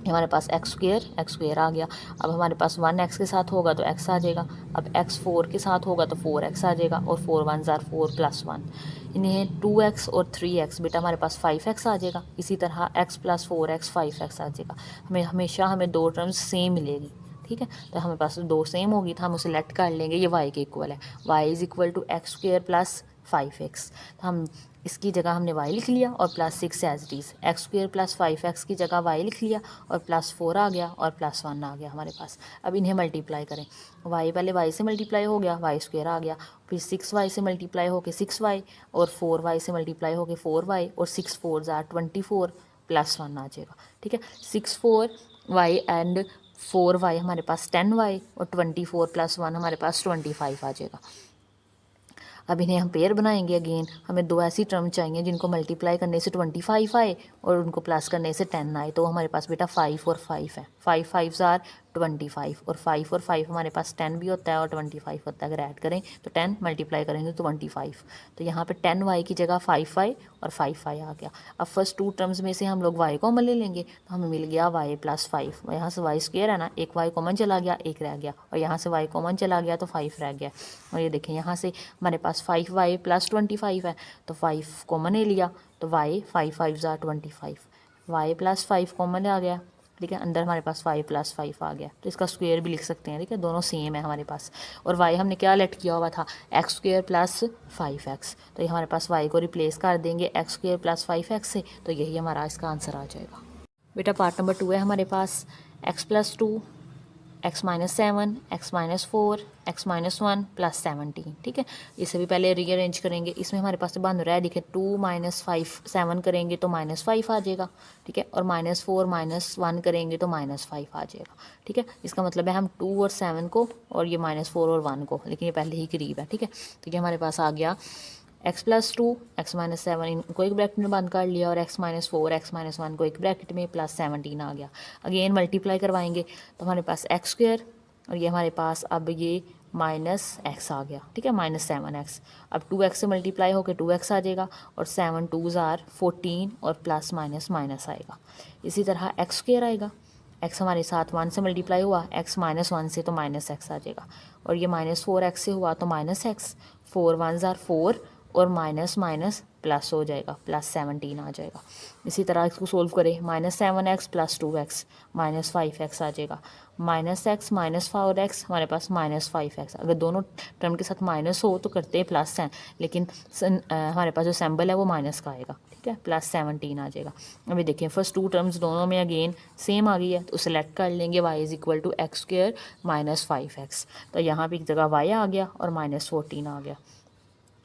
हमारे पास एक्स स्क्वेयर आ गया। अब हमारे पास 1x के साथ होगा तो x आ जाएगा, अब x 4 के साथ होगा तो 4x आ जाएगा और 4 1s are 4 + 1, इन्हें 2x और 3x, बेटा हमारे पास 5x आ जाएगा। इसी तरह x + 4x 5x आ जाएगा। हमें दो टर्म्स सेम मिलेगी, ठीक है। तो हमारे पास दो सेम होगी तो हम उसे लेट कर लेंगे, ये y के इक्वल है, y = x² + 5x। तो हम इसकी जगह हमने y लिख लिया और +6 as it is, x² + 5x की जगह y लिख लिया और +4 आ गया और +1 आ गया हमारे पास। अब इन्हें मल्टीप्लाई करें, y पहले y से मल्टीप्लाई हो गया, y² आ गया, फिर 6y से मल्टीप्लाई होकर 6y और 4y से मल्टीप्लाई होकर 4y और 6 4s are 24 +1 आ जाएगा, ठीक है। 6 4y एंड 4y हमारे पास 10y और 24 + 1 हमारे पास 25 आ जाएगा। अब इन्हें हम पेयर बनाएंगे। अगेन हमें दो ऐसी टर्म चाहिए जिनको मल्टीप्लाई करने से 25 आए और उनको प्लस करने से 10 आए। तो हमारे पास बेटा 5 और 5 है, 5 5s are 25 और 5 और 5 हमारे पास 10 भी होता है और 25 होता है। अगर ऐड करें तो 10 मल्टीप्लाई करेंगे तो 25, तो यहाँ पे 10y की जगह 5y और 5y आ गया। अब फर्स्ट टू टर्म्स में से हम लोग y कॉमन ले लेंगे तो हमें मिल गया y + 5, यहाँ से y² है ना, एक y कॉमन चला गया, एक रह गया, और यहाँ से y कॉमन चला गया तो 5 रह गया। और ये देखें यहाँ से हमारे पास 5y + 25 है तो 5 कॉमन ले लिया तो y 5 5s are 25, y + 5 common आ गया, ठीक है। अंदर हमारे पास 5 + 5 आ गया, तो इसका स्क्वायर भी लिख सकते हैं, ठीक है। दोनों सेम है हमारे पास। और y हमने क्या लेट किया हुआ था, x² + 5x, तो ये हमारे पास y को रिप्लेस कर देंगे x² + 5x से, तो यही हमारा इसका आंसर आ जाएगा। बेटा पार्ट नंबर 2 है हमारे पास, x + 2 x - 7 x - 4 x - 1 + 17, ठीक है। इसे भी पहले रीअरेंज करेंगे। इसमें हमारे पास बन रहा है, देखिए 2 - 5 7 करेंगे तो -5 आ जाएगा, ठीक है। और -4 - 1 करेंगे तो -5 आ जाएगा, ठीक है। इसका मतलब है हम 2 और 7 को और ये -4 और 1 को, लेकिन ये पहले ही करीब है, ठीक है। तो ये हमारे पास आ गया x + 2 x - 7 इनको एक ब्रैकेट में बंद कर लिया और x - 4 x - 1 को एक ब्रैकेट में +17 आ गया। अगेन मल्टीप्लाई करवाएंगे तो हमारे पास x² और ये हमारे पास अब ये -x आ गया, ठीक है, -7x। अब 2x से मल्टीप्लाई होकर 2x आ जाएगा और 7 2s are 14 और प्लस माइनस माइनस आएगा। इसी तरह x² आएगा, x हमारे साथ 1 से मल्टीप्लाई हुआ, x -1 से तो -x आ जाएगा, और ये -4x से हुआ तो -x, 4 1s are 4 और माइनस माइनस प्लस हो जाएगा, +17 आ जाएगा। इसी तरह इसको सोल्व करें, -7x + 2x -5x आ जाएगा, -x -4x हमारे पास -5x। अगर दोनों टर्म के साथ माइनस हो तो करते हैं प्लस हैं, लेकिन हमारे पास जो सिंबल है वो माइनस का आएगा, ठीक है, +17 आ जाएगा। अभी देखिए फर्स्ट टू टर्म्स दोनों में अगेन सेम आ गई है, तो सेलेक्ट कर लेंगे y = x² - 5x। तो यहाँ पे एक जगह y आ गया और -14 आ गया,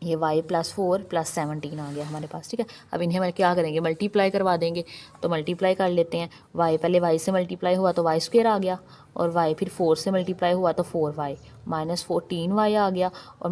ये y + 4 + 17 आ गया हमारे पास, ठीक है। अब इन्हें हम क्या करेंगे, मल्टीप्लाई करवा देंगे। तो मल्टीप्लाई कर लेते हैं, y पहले y से मल्टीप्लाई हुआ तो y² आ गया, और y फिर 4 से मल्टीप्लाई हुआ तो 4y, -14y आ गया, और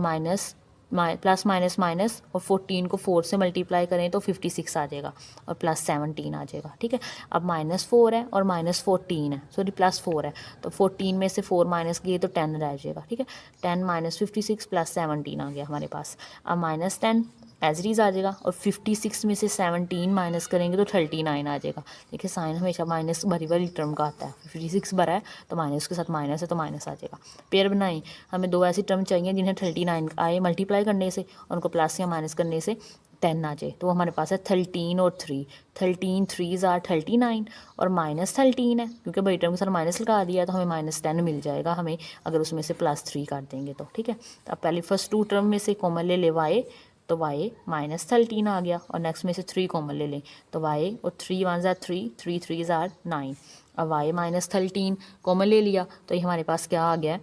प्लस माइनस माइनस, और 14 को 4 से मल्टीप्लाई करें तो 56 आ जाएगा और +17 आ जाएगा, ठीक है। अब -4 है और -14 है, सॉरी +4 है, तो 14 में से 4 माइनस किए तो 10 रह जाएगा, ठीक है। 10 - 56 + 17 आ गया हमारे पास। अब -10 एज इट इज़ आ जाएगा, और 56 में से 17 माइनस करेंगे तो 39 आ जाएगा। देखिए साइन हमेशा माइनस भरी वाली टर्म का आता है, 56 भरा है तो माइनस के साथ माइनस है तो माइनस आ जाएगा। पेयर बनाएं, हमें दो ऐसी टर्म चाहिए जिन्हें 39 आए मल्टीप्लाई करने से और उनको प्लस या माइनस करने से 10 आ जाए। तो हमारे पास है 13 और 3, 13 3s are 39 और -13 है, क्योंकि बड़ी टर्म के साथ माइनस लगा दिया तो हमें -10 मिल जाएगा हमें, अगर उसमें से +3 कर देंगे तो, ठीक है। तो अब पहले फर्स्ट टू टर्म में से कॉमन ले ले y, तो y -13 आ गया, और नेक्स्ट में से 3 कॉमन ले लें तो y, और 3 1s are 3, 3 3s are 9। अब y -13 कॉमन ले लिया तो ये हमारे पास क्या आ गया,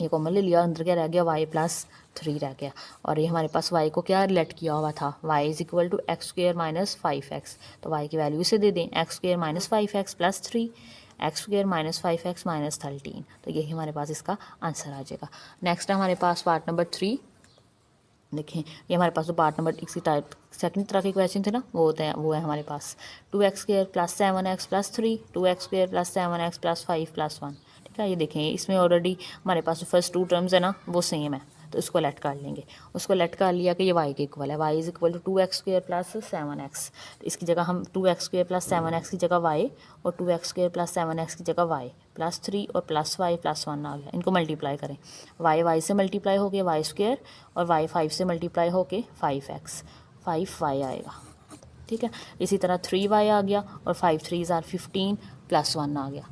ये कॉमन ले लिया, अंदर क्या रह गया, y + 3 रह गया, और ये हमारे पास y को क्या रिलेट किया हुआ था, y = x² - 5x। तो y की वैल्यू इसे दे दें, x² - 5x + 3, x² - 5x - 13, तो यही हमारे पास इसका आंसर आ जाएगा। नेक्स्ट है हमारे पास पार्ट नंबर 3। देखें ये हमारे पास जो पार्ट नंबर इसी टाइप सेकंड तरह के क्वेश्चन थे ना, वो होते हैं, वो है हमारे पास 2x² + 7x + 3, 2x² + 7x + 5 + 1, ठीक ठीक है। ये देखें इसमें ऑलरेडी हमारे पास फर्स्ट टू टर्म्स है ना वो सेम है, तो इसको लेट कर लेंगे। उसको लेट कर लिया कि ये y के इक्वल है, y is equal to 2x² plus 7x। तो इसकी जगह हम 2x² प्लस 7x की जगह y और 2x² प्लस 7x की जगह y प्लस 3 और प्लस y प्लस 1 आ गया। इनको मल्टीप्लाई करें, y से मल्टीप्लाई हो गया y² और y 5 से मल्टीप्लाई हो के 5x 5y आएगा, ठीक है। इसी तरह 3y आ गया और 5 3 आर 15 प्लस 1 आ गया।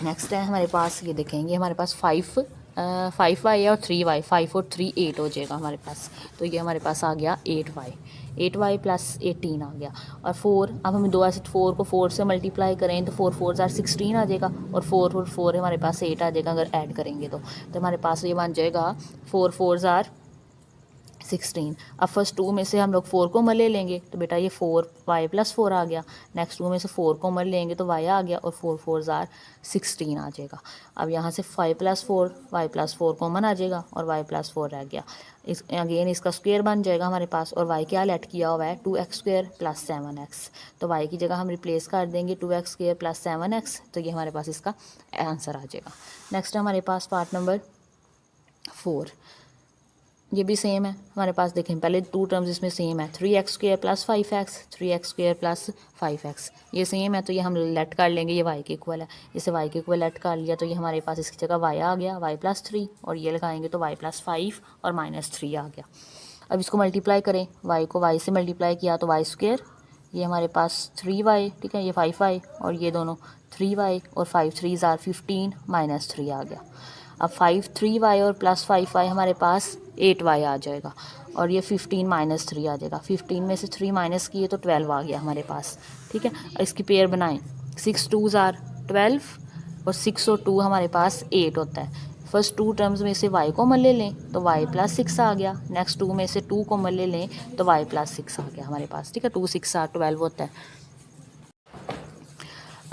नेक्स्ट है हमारे पास, ये देखेंगे हमारे पास 5y है और 3y, 5 और 3 8 हो जाएगा हमारे पास। तो ये हमारे पास आ गया 8y प्लस 18 आ गया। और 4, अब हम 2 ऐसे 4 को 4 से मल्टीप्लाई करें तो 4 4 आर 16 आ जाएगा और 4 और 4 हमारे पास 8 आ जाएगा अगर ऐड करेंगे तो हमारे पास ये बन जाएगा 4 4 आर 16। अब फर्स्ट 2 में से हम लोग 4 कॉमन ले लेंगे तो बेटा ये 4y प्लस 4 आ गया। नेक्स्ट 2 में से 4 कॉमन लेंगे तो y आ गया और 4 4 आर 16 आ जाएगा। अब यहाँ से 5 प्लस 4 y प्लस 4 कॉमन आ जाएगा और y प्लस 4 रह गया। इस अगेन इसका स्क्वायर बन जाएगा हमारे पास और y क्या लेट किया हुआ है 2x² प्लस 7x। तो y की जगह हम रिप्लेस कर देंगे 2x² प्लस 7x, तो ये हमारे पास इसका आंसर आ जाएगा। नेक्स्ट हमारे पास पार्ट नंबर 4, ये भी सेम है हमारे पास। देखें पहले 2 टर्म्स इसमें सेम है, 3x² plus 5x 3x² plus 5x, ये सेम है तो ये हम लेट कर लेंगे, ये y के इक्वल है। इसे y के इक्वल लेट कर लिया तो ये हमारे पास इसकी जगह y आ गया y प्लस 3 और ये लगाएंगे तो y प्लस 5 और माइनस 3 आ गया। अब इसको मल्टीप्लाई करें, y को y से मल्टीप्लाई किया तो y², ये हमारे पास 3y, ठीक है, ये 5y और ये दोनों 3y और 5 3 आर 15 माइनस 3 आ गया। अब 5 3y और प्लस 5y हमारे पास 8y आ जाएगा और ये 15 माइनस 3 आ जाएगा। 15 में से 3 माइनस किए तो 12 आ गया हमारे पास, ठीक है। इसकी पेयर बनाएं, 6 2 आर 12 और 6 और 2 हमारे पास 8 होता है। फर्स्ट 2 टर्म्स में से y कॉमन ले लें तो y प्लस 6 आ गया। नेक्स्ट 2 में से 2 कॉमन ले लें तो y प्लस 6 आ गया हमारे पास, ठीक है। 2 6 आर 12 होता है।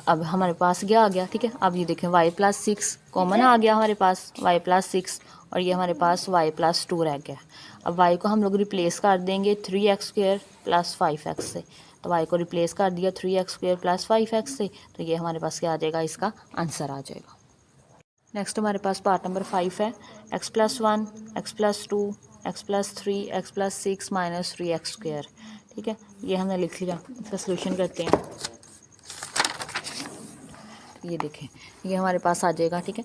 अब हमारे पास क्या आ गया, ठीक है। अब ये देखें y प्लस 6 कॉमन आ गया हमारे पास, y प्लस 6 और ये हमारे पास y प्लस 2 रह गया। अब y को हम लोग रिप्लेस कर देंगे 3x² प्लस 5x से, तो y को रिप्लेस कर दिया 3x² प्लस 5x से, तो ये हमारे पास क्या आ जाएगा, इसका आंसर आ जाएगा। नेक्स्ट हमारे पास पार्ट नंबर 5 है, x plus 1 x plus 2 x plus 3 x plus 6 minus 3x², ठीक है। ये हमने लिख लिया, इसका सोल्यूशन करते हैं। ये देखें ये हमारे पास आ जाएगा, ठीक है।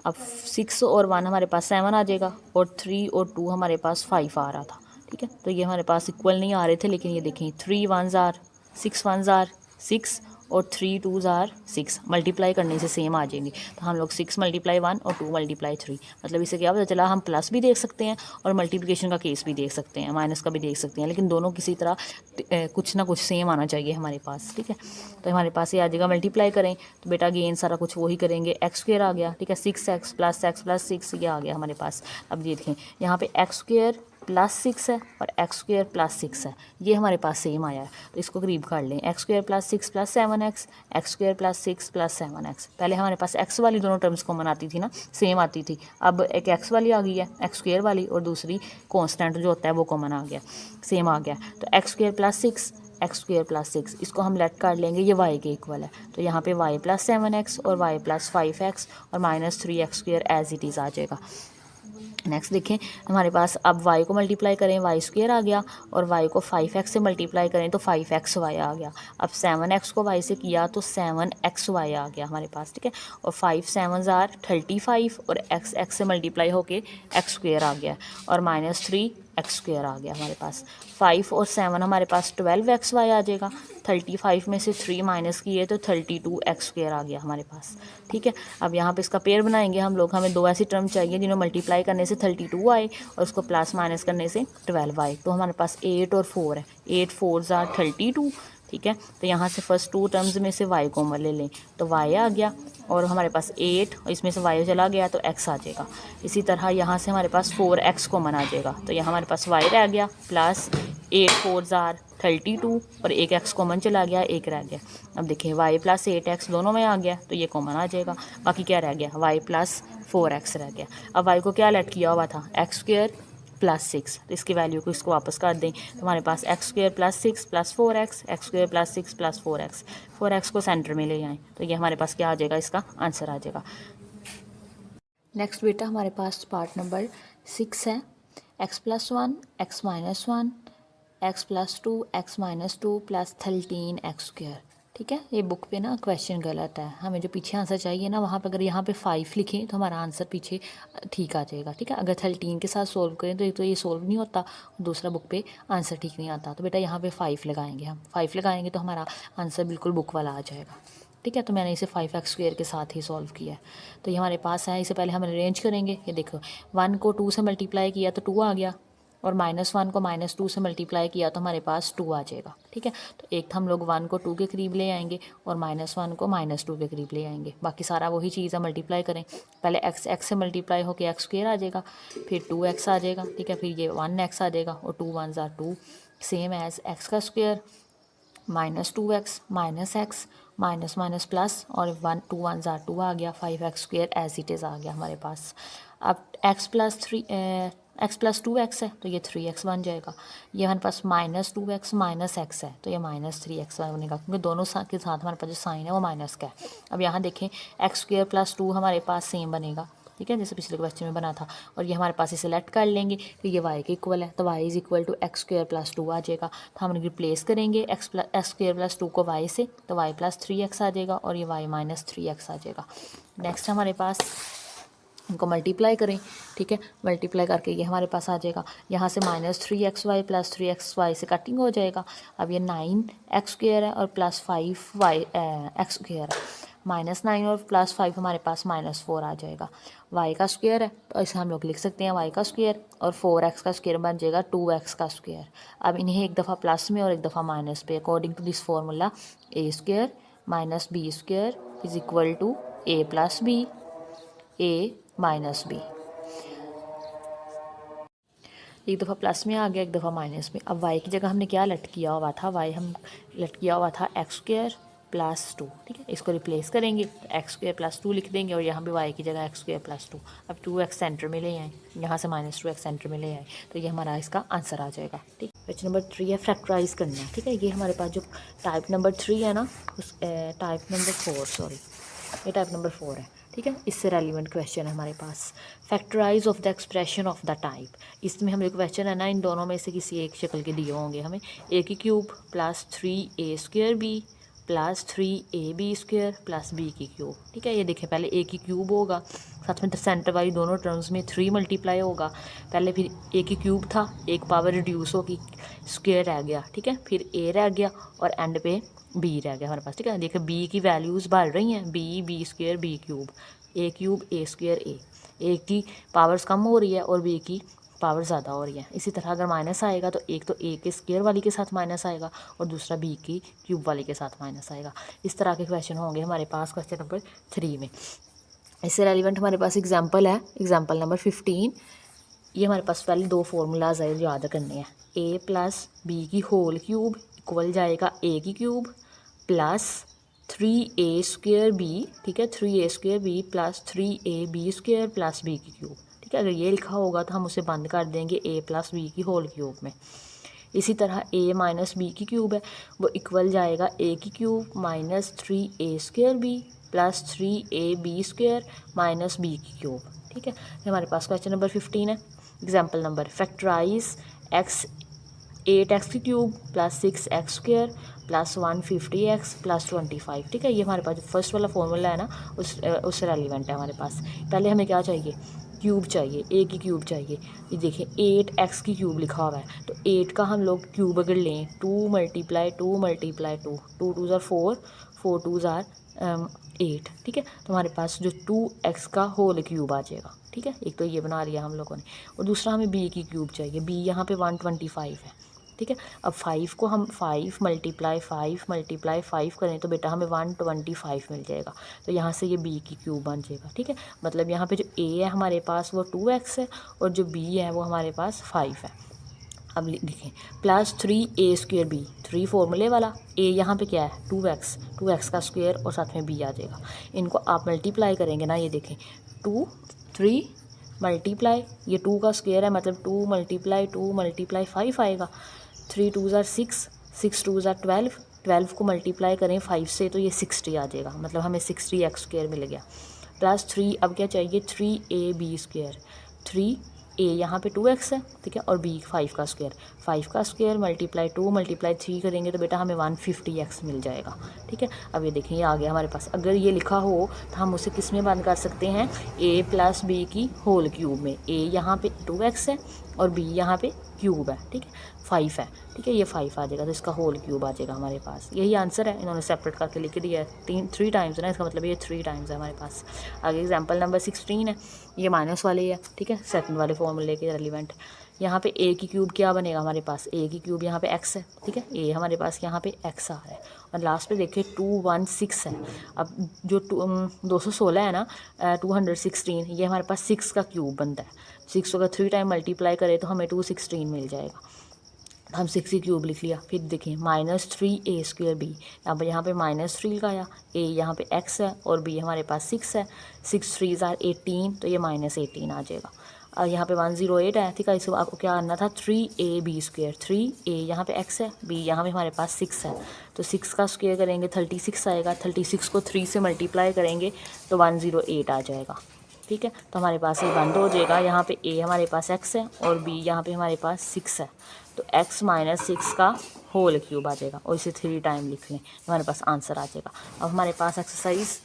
अब 6 और 1 हमारे पास 7 आ जाएगा और 3 और 2 हमारे पास 5 आ रहा था, ठीक है। तो ये हमारे पास इक्वल नहीं आ रहे थे, लेकिन ये देखें 3 1 आर 6 1 आर 6 और 3 2 आर 6, मल्टीप्लाई करने से सेम आ जाएंगे। तो हम लोग 6 मल्टीप्लाई 1 और 2 मल्टीप्लाई 3, मतलब इससे क्या पता चला, हम प्लस भी देख सकते हैं और मल्टीप्लिकेशन का केस भी देख सकते हैं, माइनस का भी देख सकते हैं, लेकिन दोनों किसी तरह कुछ ना कुछ सेम आना चाहिए हमारे पास, ठीक है। तो हमारे पास ये आ जाएगा, मल्टीप्लाई करें तो बेटा अगेन सारा कुछ वही करेंगे, x² आ गया, ठीक है, 6x प्लस 6 ये आ गया हमारे पास। अब ये देखें यहाँ पे x² प्लस 6 है और x² प्लस 6 है, ये हमारे पास सेम आया है, तो इसको करीब कर लें, x² plus 6 plus 7x x² plus 6 plus 7x। पहले हमारे पास x वाली दोनों टर्म्स कॉमन आती थी ना, सेम आती थी, अब एक x वाली आ गई है x² वाली और दूसरी कांस्टेंट जो होता है वो कॉमन आ गया, सेम आ गया। तो x² प्लस 6 x² प्लस 6, इसको हम लेट कर लेंगे, ये y के इक्वल है, तो यहाँ पे y प्लस 7x और y प्लस 5x और minus 3x² as it is आ जाएगा। नेक्स्ट देखें हमारे पास, अब y को मल्टीप्लाई करें y² आ गया और y को 5x से मल्टीप्लाई करें तो 5xy आ गया। अब 7x को y से किया तो 7xy आ गया हमारे पास, ठीक है। और 5 7 आर 35 और x से मल्टीप्लाई होके x² आ गया और माइनस 3x² आ गया हमारे पास। 5 और 7 हमारे पास 12xy आ जाएगा, 35 में से 3 माइनस किए तो 32x² आ गया हमारे पास, ठीक है। अब यहाँ पे इसका पेयर बनाएंगे हम लोग, हमें 2 ऐसी टर्म चाहिए जिन्हें मल्टीप्लाई करने से 32 आए और उसको प्लस माइनस करने से 12 आए। तो हमारे पास 8 और 4 है, 8 4 आर 32, ठीक है। तो यहाँ से फर्स्ट 2 टर्म्स में से y कॉमन ले लें तो y आ गया और हमारे पास 8 और इसमें से y चला गया तो x आ जाएगा। इसी तरह यहाँ से हमारे पास 4x कॉमन आ जाएगा, तो यहाँ हमारे पास y रह गया प्लस 8 4 आर 32 और एक x कॉमन चला गया, एक रह गया। अब देखिए y प्लस 8x दोनों में आ गया तो ये कॉमन आ जाएगा, बाकी क्या रह गया, y प्लस 4x रह गया। अब y को क्या लेट किया हुआ था, x² प्लस 6, तो इसकी वैल्यू को इसको वापस कर दें तो हमारे पास x² plus 6 plus 4x x² plus 6 plus 4x को सेंटर में ले आएँ तो ये हमारे पास क्या आ जाएगा, इसका आंसर आ जाएगा। नेक्स्ट बेटा हमारे पास पार्ट नंबर 6 है। x+1 x-1 x+2 x-2 plus 13x²। ठीक है, ये बुक पे ना क्वेश्चन गलत है, हमें जो पीछे आंसर चाहिए ना वहाँ पे अगर यहाँ पे 5 लिखें तो हमारा आंसर पीछे ठीक आ जाएगा। ठीक है, अगर 13 के साथ सोल्व करें तो एक तो ये सोल्व नहीं होता, दूसरा बुक पे आंसर ठीक नहीं आता। तो बेटा यहाँ पे 5 लगाएंगे, हम 5 लगाएंगे तो हमारा आंसर बिल्कुल बुक वाला आ जाएगा। ठीक है, तो मैंने इसे 5x² के साथ ही सॉल्व किया है। तो ये हमारे पास है, इसे पहले हम अरेंज करेंगे। ये देखो 1 को 2 से मल्टीप्लाई किया तो 2 आ गया, और -1 को -2 से मल्टीप्लाई किया तो हमारे पास 2 आ जाएगा। ठीक है, तो एक हम लोग 1 को 2 के करीब ले आएंगे और -1 को -2 के करीब ले आएंगे। बाकी सारा वही चीज़ है, मल्टीप्लाई करें। पहले x से मल्टीप्लाई होकर x² आ जाएगा, फिर 2x आ जाएगा। ठीक है, फिर ये 1x आ जाएगा और 2 1 ज़ा 2 same as x² -2x -x minus minus plus और 1 2 1 ज़ा 2 आ गया, 5x² एज इट इज़ आ गया हमारे पास। अब x+2x है तो ये 3x बन जाएगा। ये हमारे पास -2x -x है तो ये -3x बनेगा, क्योंकि दोनों के साथ हमारे पास जो साइन है वो माइनस का है। अब यहाँ देखें x² + 2 हमारे पास सेम बनेगा। ठीक है, जैसे पिछले क्वेश्चन में बना था, और ये हमारे पास इसे सेलेक्ट कर लेंगे कि ये y के इक्वल है, तो y is equal to x² + 2 आ जाएगा। तो हम रिप्लेस करेंगे x² + 2 को y से, तो y + 3x आ जाएगा और ये y - 3x आ जाएगा। नेक्स्ट हमारे पास इनको मल्टीप्लाई करें। ठीक है, मल्टीप्लाई करके ये हमारे पास आ जाएगा, यहाँ से -3xy + 3xy से कटिंग हो जाएगा। अब ये 9x² है और +5y x² है, -9 और +5 हमारे पास -4 आ जाएगा। y का स्क्वायर है तो इसे हम लोग लिख सकते हैं y का स्क्वायर, और 4x का स्क्वायर बन जाएगा 2x का स्क्वायर। अब इन्हें एक दफ़ा प्लस में और एक दफ़ा माइनस पे, according to this formula a² - b² is equal to a + b a - b। एक दफ़ा प्लस में आ गया, एक दफ़ा माइनस में। अब y की जगह हमने क्या लट किया हुआ था, y हम लट किया हुआ था x² + 2। ठीक है, इसको रिप्लेस करेंगे तो x² + 2 लिख देंगे, और यहाँ पे y की जगह x² + 2। अब 2x सेंटर में ले आए, यहाँ से -2x सेंटर में ले आए, तो ये हमारा इसका आंसर आ जाएगा। ठीक, क्वेश्चन नंबर 3 है, फैक्टराइज करना। ठीक है, ये हमारे पास जो टाइप नंबर 3 है ना, उस टाइप नंबर 4 सॉरी, ये टाइप नंबर 4 है। ठीक है, इससे रेलिवेंट क्वेश्चन है हमारे पास। Factorise of the expression of the type, इसमें हमें क्वेश्चन है ना, इन दोनों में से किसी एक शक्ल के दिए होंगे हमें। a³ + 3a² + 3ab² + b³। ठीक है, ये देखें, पहले a³ होगा, साथ में सेंटर वाली दोनों टर्म्स में 3 मल्टीप्लाई होगा। पहले फिर a³ था, एक पावर रिड्यूस होगी, स्क्वायर रह गया। ठीक है, फिर a रह गया और एंड पे b रह गया हमारे पास। ठीक है, देखिए b की वैल्यूज़ बढ़ रही हैं, b b² b³, a³ a², a की पावर्स कम हो रही है और b की पावर ज़्यादा हो रही है। इसी तरह अगर माइनस आएगा तो एक तो a के स्क्वायर वाली के साथ माइनस आएगा और दूसरा b की क्यूब वाली के साथ माइनस आएगा। इस तरह के क्वेश्चन होंगे हमारे पास क्वेश्चन नंबर 3 में। इससे रेलिवेंट हमारे पास एग्जाम्पल है, एग्जाम्पल नंबर 15। ये हमारे पास पहले 2 फार्मूलाज है जो याद करने हैं। a + b² इक्वल जाएगा a³ + 3a² b। ठीक है, 3a² b + 3ab² + b³। ठीक है, अगर ये लिखा होगा तो हम उसे बंद कर देंगे a + b³ में। इसी तरह a - b³ है, वो इक्वल जाएगा a³ - 3a² b + 3ab² - b³। ठीक है, हमारे पास क्वेश्चन नंबर 15 है। Example number, factorize 8x³ + 6x² + 150x + 25। ठीक है, ये हमारे पास जो फर्स्ट वाला फॉर्मूला है ना, उससे रेलिवेंट है हमारे पास। पहले हमें क्या चाहिए, क्यूब चाहिए, a की क्यूब चाहिए। ये देखिए 8x³ लिखा हुआ है, तो 8 का हम लोग क्यूब अगर लें, 2 × 2 × 2, 2 2 ज़ार 4, 4 2 ज़ार 8। ठीक है, तो हमारे पास जो 2x का होल क्यूब आ जाएगा। ठीक है, एक तो ये बना लिया हम लोगों ने, और दूसरा हमें b की क्यूब चाहिए। b यहाँ पे 125 है। ठीक है, अब 5 को हम 5 × 5 करें तो बेटा हमें 125 मिल जाएगा। तो यहाँ से ये b की क्यूब बन जाएगा। ठीक है, मतलब यहाँ पे जो a है हमारे पास वो 2x है और जो b है वो हमारे पास 5 है। अब लिखें + 3a² b, 3 फॉर्मूले वाला, a यहाँ पे क्या है 2x का स्क्वायर और साथ में b आ जाएगा। इनको आप मल्टीप्लाई करेंगे ना, ये देखें 2 3 मल्टीप्लाई, ये 2 का स्क्वायर है मतलब 2 × 2 × 5 आएगा। 3 2 ज़ार 6, 6 2 ज़ार 12, 12 को मल्टीप्लाई करें 5 से तो ये 60 आ जाएगा, मतलब हमें 60x² मिल गया। प्लस 3 अब क्या चाहिए 3ab²। 3a यहाँ पे 2x है, ठीक है, और b 5 का स्क्वायर। 5 का स्क्वायर मल्टीप्लाई 2 मल्टीप्लाई 3 करेंगे तो बेटा हमें 150x मिल जाएगा, ठीक है। अब ये देखें ये आ गया हमारे पास। अगर ये लिखा हो तो हम उसे किस में बंद कर सकते हैं, a + b की होल क्यूब में। a यहाँ पे 2x है और b यहाँ पे क्यूब है, ठीक है, 5 है, ठीक है, ये 5 आ जाएगा तो इसका होल क्यूब आ जाएगा हमारे पास। यही आंसर है, इन्होंने सेपरेट करके लिख दिया है। 3 टाइम्स है ना, इसका मतलब ये 3 टाइम्स है हमारे पास। आगे एग्जांपल नंबर 16 है, ये माइनस वाले है, ठीक है, सेकंड वाले फॉर्मूले के रिलेवेंट। यहाँ पे a की क्यूब क्या बनेगा हमारे पास, a की क्यूब यहाँ पे x है, ठीक है, a हमारे पास यहाँ पे x आ रहा है। और लास्ट पे देखिए 216 है। अब जो 216 है ना, 216 ये हमारे पास 6 का क्यूब बनता है। 6 अगर 3 टाइम मल्टीप्लाई करें तो हमें 216 मिल जाएगा। हम 6 की क्यूब लिख लिया। फिर देखिए -3a²b, अब यहाँ पे -3 लगाया, a यहाँ पे x है और b हमारे पास 6 है। 6 3 आर 18, तो ये -18 आ जाएगा। और यहाँ पे 108 है, ठीक है, इसको आपको क्या करना था 3ab²। 3a यहाँ पे x है, b यहाँ पे हमारे पास 6 है, तो 6 का स्क्वायर करेंगे 36 आएगा। 36 को 3 से मल्टीप्लाई करेंगे तो 108 आ जाएगा, ठीक है। तो हमारे पास ये बंद हो जाएगा। यहाँ पे a हमारे पास x है और b यहाँ पे हमारे पास 6 है, तो x - 6 का होल क्यूब आ जाएगा और इसे 3 टाइम लिख लें तो हमारे पास आंसर आ जाएगा। अब हमारे पास एक्सरसाइज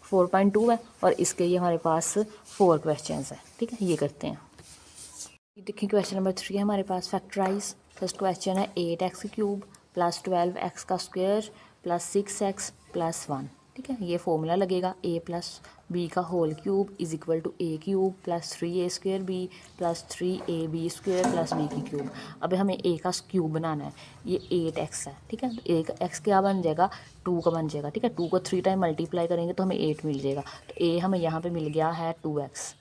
4.2 है और इसके ये हमारे पास 4 क्वेश्चंस है, ठीक है, ये करते हैं। देखिए क्वेश्चन नंबर 3 है हमारे पास, फैक्टराइज। फर्स्ट क्वेश्चन है 8x³ + 12x का स्क्वायर + 6x + 1, ठीक है। ये फॉर्मूला लगेगा a + b का whole cube = a³ + 3a² b + 3ab² + b की क्यूब। अब हमें a का क्यूब बनाना है, ये 8x है, ठीक है, तो 1x क्या बन जाएगा 2 का बन जाएगा, ठीक है। 2 को 3 टाइम मल्टीप्लाई करेंगे तो हमें 8 मिल जाएगा, तो a हमें यहाँ पे मिल गया है 2x,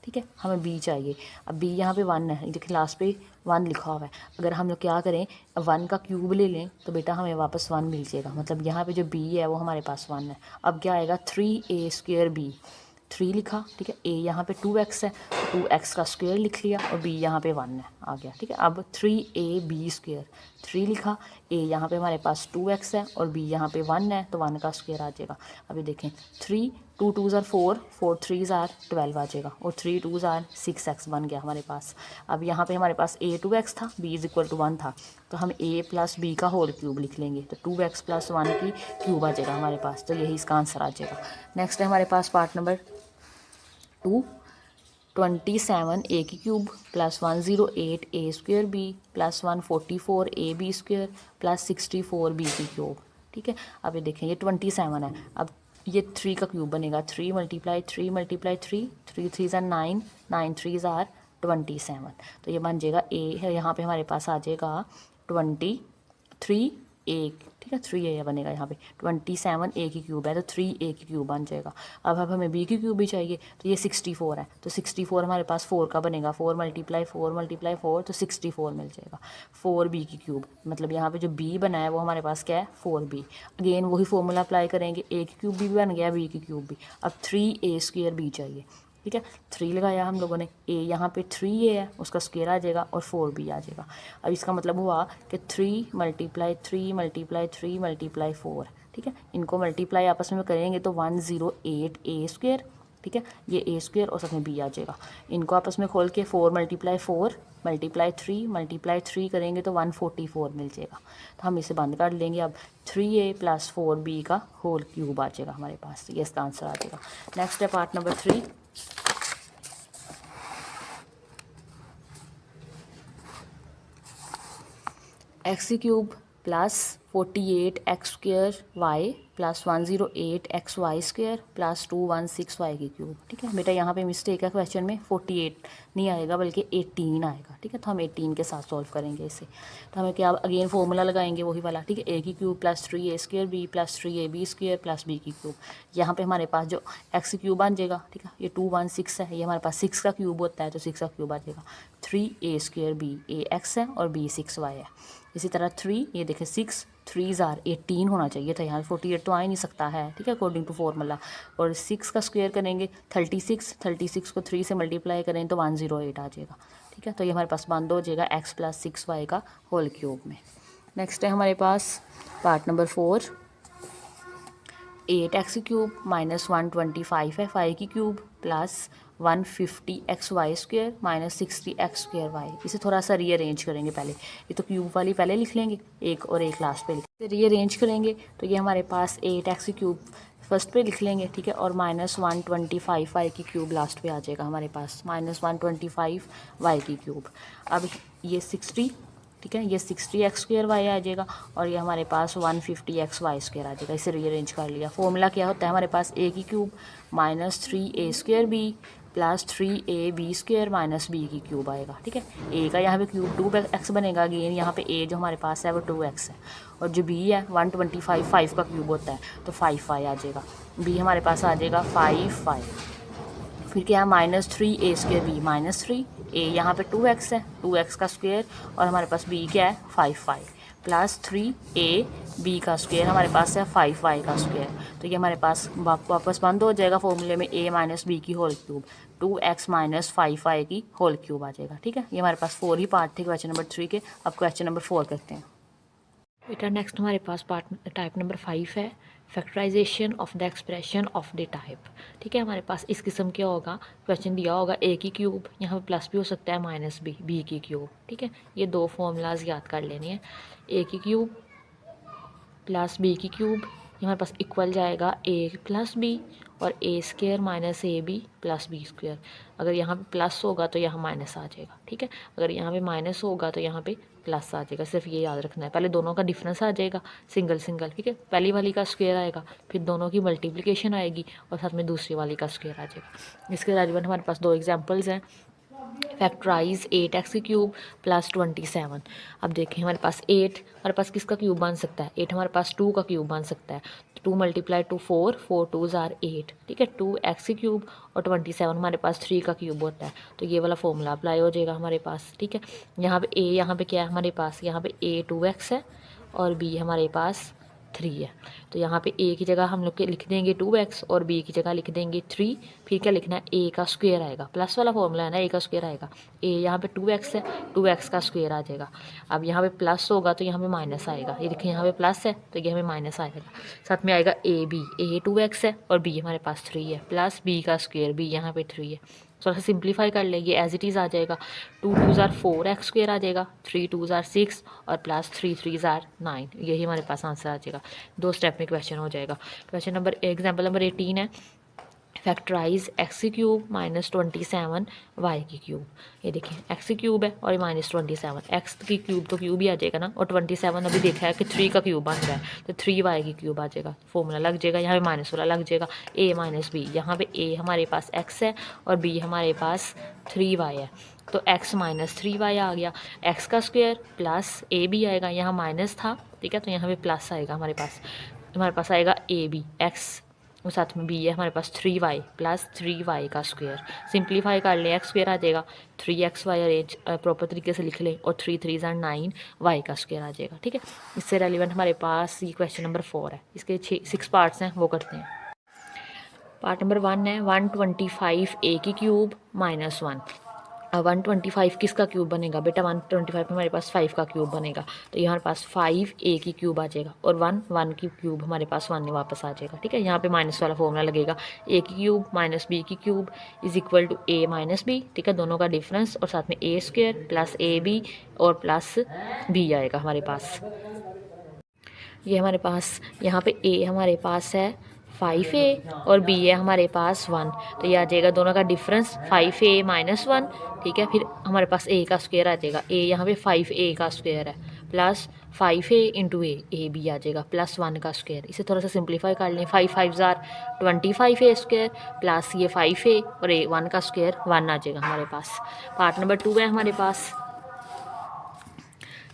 ठीक है। हमें b चाहिए। अब b यहाँ पे 1 है, देखिए लास्ट पे 1 लिखा हुआ है। अगर हम लोग क्या करें 1 का क्यूब ले लें तो बेटा हमें वापस 1 मिल जाएगा, मतलब यहाँ पे जो b है वो हमारे पास 1 है। अब क्या आएगा 3a²b, 3 लिखा, ठीक है, a यहाँ पे 2x है, 2x का स्क्वायर लिख लिया और b यहाँ पे 1 है, आ गया, ठीक है। अब 3ab², 3 लिखा, a यहाँ पे हमारे पास 2x है और b यहाँ पे 1 है, तो 1 का स्क्वायर आ जाएगा। अभी देखें 3 2 2s are 4, 4 3s are 12 आ जाएगा और 3 2s are 6x बन गया हमारे पास। अब यहाँ पे हमारे पास a 2x था, b = 1 था, तो हम a + b का होल क्यूब लिख लेंगे, तो 2x + 1 की क्यूब आ जाएगा हमारे पास, तो यही इसका आंसर आ जाएगा। नेक्स्ट है हमारे पास part number 2, 27a³ + 108a²b + 144ab² + 64b की क्यूब, ठीक है। अब ये देखें ये 27 है, अब ये 3 का क्यूब बनेगा, 3 × 3 × 3, 3 3s are 9, 9 3s are 27, तो ये बन जाएगा a है, यहाँ पे हमारे पास आ जाएगा 23a, ठीक है, 3a बनेगा यहाँ पे। 27a की क्यूब है तो 3a की क्यूब बन जाएगा। अब हमें b की क्यूब भी चाहिए, तो ये 64 है, तो 64 हमारे पास 4 का बनेगा, 4 × 4 × 4 तो 64 मिल जाएगा। 4b की क्यूब, मतलब यहाँ पे जो b बना है वो हमारे पास क्या है 4b। अगेन वही फॉर्मूला अप्लाई करेंगे, a की क्यूब भी बन गया, b की क्यूब भी। अब 3a² चाहिए, ठीक है, 3 लगाया हम लोगों ने, a यहाँ पे 3a है, उसका स्क्वायर आ जाएगा और 4b आ जाएगा। अब इसका मतलब हुआ कि 3 × 3 × 3 × 4, ठीक है, इनको मल्टीप्लाई आपस में करेंगे तो 108a², ठीक है, ये a² और साथ में b आ जाएगा। इनको आपस में खोल के 4 × 4 × 3 करेंगे तो 144 मिल जाएगा, तो हम इसे बंद कर लेंगे। अब 3a + 4b का होल क्यूब आ जाएगा हमारे पास, ये इसका आंसर आ जाएगा। नेक्स्ट है part number 3, x³ + 48x² + 108xy² + 216y की क्यूब, ठीक है। बेटा यहाँ पे मिस्टेक है, क्वेश्चन में 48 नहीं आएगा बल्कि 18 आएगा, ठीक है, तो हम 18 के साथ सॉल्व करेंगे इसे। तो हमें क्या अगेन फॉर्मूला लगाएंगे वही वाला, ठीक है, a की क्यूब + 3a² + 3ab² + b की क्यूब। यहाँ पे हमारे पास जो x³ बन जाएगा, ठीक है, ये 216 है, ये हमारे पास 6 का क्यूब होता है तो 6 का क्यूब आ जाएगा। 3a²b, a x है और b 6y है। इसी तरह 3, ये देखें 6 3s are 18 होना चाहिए था, यहाँ 48 तो आ ही नहीं सकता है, ठीक है, अकॉर्डिंग टू फॉर्मूला। और 6 का स्क्वायर करेंगे 36, 36 को 3 से मल्टीप्लाई करें तो 108 आ जाएगा, ठीक है, तो ये हमारे पास बंद हो जाएगा x + 6y का होल क्यूब में। नेक्स्ट है हमारे पास part number 4, 8x cube minus 125 है फाई की cube plus 150xy² minus 60x²y। इसे थोड़ा सा रीअरेंज करेंगे। पहले ये तो क्यूब वाली पहले लिख लेंगे एक और एक लास्ट पे लिख रीअरेंज करेंगे तो ये हमारे पास 8x क्यूब फर्स्ट पे लिख लेंगे, ठीक है, और माइनस 125 y की क्यूब लास्ट पे आ जाएगा हमारे पास, माइनस 125 y की क्यूब। अब ये 60, ठीक है, ये 60x² आ जाएगा और ये हमारे पास 150xy² आ जाएगा। इसे रीअरेंज कर लिया। फॉर्मूला क्या होता है हमारे पास, a की cube minus 3a² b plus 3ab² minus b की क्यूब आएगा, ठीक है। a का यहाँ पे क्यूब 2x बनेगा, अगेन यहाँ पे a जो हमारे पास है वो 2x है, और जो b है 125 5 का क्यूब होता है तो 5y आ जाएगा। b हमारे पास आ जाएगा 5y। फिर क्या है minus 3a² b minus 3 a यहाँ पे 2x है, 2x का स्क्वायर, और हमारे पास b क्या है 5y प्लस 3a b का स्क्वायर हमारे पास है 5y का स्क्वायर। तो ये हमारे पास वापस बंद हो जाएगा फॉर्मूले में, a माइनस b की whole cube 2x minus 5y की होल क्यूब आ जाएगा, ठीक है। ये हमारे पास 4 ही पार्ट थे क्वेश्चन नंबर 3 के। अब क्वेश्चन नंबर 4 करते हैं बेटा। नेक्स्ट हमारे पास पार्ट टाइप नंबर 5 है, factorization of the expression of the type, ठीक है। हमारे पास इस किस्म क्या होगा, क्वेश्चन दिया होगा a की क्यूब, यहाँ पे प्लस भी हो सकता है माइनस b की क्यूब, ठीक है। ये दो फॉर्मूलाज याद कर लेने हैं, a की क्यूब प्लस b की क्यूब, ये हमारे पास इक्वल जाएगा a प्लस b और a² minus ab plus b²। अगर यहाँ पे प्लस होगा तो यहाँ माइनस आ जाएगा, ठीक है। अगर यहाँ पे माइनस होगा तो यहाँ पे प्लस आ जाएगा। सिर्फ ये याद रखना है, पहले दोनों का डिफरेंस आ जाएगा सिंगल सिंगल, ठीक है। पहली वाली का स्क्वायर आएगा, फिर दोनों की मल्टीप्लिकेशन आएगी और साथ में दूसरी वाली का स्क्वायर आ जाएगा। इसके रेलिवेंट हमारे पास दो एग्जाम्पल्स हैं, फैक्टराइज 8x क्यूब प्लस 27। अब देखें हमारे पास 8 हमारे पास किसका क्यूब बन सकता है, 8 हमारे पास 2 का क्यूब बन सकता है। 2 मल्टीप्लाई टू 4, 4 2s are 8, ठीक है। 2x क्यूब और 27 हमारे पास 3 का क्यूब होता है, तो ये वाला फॉर्मूला अप्लाई हो जाएगा हमारे पास, ठीक है। यहाँ पे a यहाँ पे क्या है हमारे पास, यहाँ पे a 2x है और b हमारे पास 3 है। तो यहाँ पे a की जगह हम लोग के लिख देंगे 2x और b की जगह लिख देंगे 3। फिर क्या लिखना है, a का स्क्वायर आएगा, प्लस वाला फॉर्मूला है ना, a का स्क्वायर आएगा। a यहाँ पे 2x है, 2x का स्क्वायर आ जाएगा। अब यहाँ पे प्लस होगा तो यहाँ पे माइनस आएगा, ये देखिए यहाँ पे प्लस है तो ये हमें माइनस आएगा। साथ में आएगा a 2x है और b हमारे पास 3 है, प्लस b का स्क्वायर, b यहाँ पे 3 है। थोड़ा सा सिंप्लीफाई कर लेंगे, एज इट इज़ आ जाएगा। 2 2s are 4x² आ जाएगा, 3 2s are 6 और प्लस 3 3s are 9। यही हमारे पास आंसर आ जाएगा। दो स्टेप में क्वेश्चन हो जाएगा। क्वेश्चन नंबर एग्जाम्पल नंबर 18 है, factorize x cube minus 27 y की क्यूब। ये देखिए x क्यूब है और माइनस 27, x की क्यूब तो क्यूब ही आ जाएगा ना, और 27 अभी देखा है कि 3 का क्यूब बन रहा है तो 3y की क्यूब आ जाएगा। फॉर्मूला लग जाएगा, यहाँ पे माइनस वाला लग जाएगा, a माइनस b। यहाँ पे a हमारे पास x है और b हमारे पास 3y है, तो x माइनस 3y आ गया। x का स्क्वायर प्लस a b आएगा, यहाँ माइनस था, ठीक है, तो यहाँ पे प्लस आएगा हमारे पास आएगा a b x और साथ में b है हमारे पास 3y प्लस 3y का स्क्वायर। सिंप्लीफाई कर लें, x स्क्वायर आ जाएगा, 3xy अरेंज प्रॉपर तरीके से लिख लें और 3 3s are 9 y का स्क्वायर आ जाएगा, ठीक है। इससे रेलिवेंट हमारे पास ये क्वेश्चन नंबर 4 है। इसके 6 पार्ट्स हैं, वो करते हैं। पार्ट नंबर 1 है 125 a की क्यूब माइनस 1। 125 किसका क्यूब बनेगा बेटा, 125 में हमारे पास 5 का क्यूब बनेगा, तो ये हमारे पास 5 a की क्यूब आ जाएगा और 1 की क्यूब हमारे पास 1 में वापस आ जाएगा, ठीक है। यहाँ पे माइनस वाला फॉर्मूला लगेगा, a की क्यूब माइनस b की cube is equal to a minus b, ठीक है, दोनों का डिफरेंस और साथ में a² प्लस ab और प्लस b आएगा हमारे पास। ये हमारे पास यहाँ पे a हमारे पास है 5a और b है हमारे पास 1, तो ये आ जाएगा दोनों का डिफरेंस 5a माइनस 1, ठीक है। फिर हमारे पास a का स्क्वायर आ जाएगा, a यहाँ पे 5a का स्क्वायर है plus 5a into a b आ जाएगा प्लस 1 का स्क्वायर। इसे थोड़ा सा सिंप्लीफाई कर लें, 5 5s are 25a² प्लस ये 5a और 1 का स्क्वायर 1 आ जाएगा हमारे पास। पार्ट नंबर 2 है हमारे पास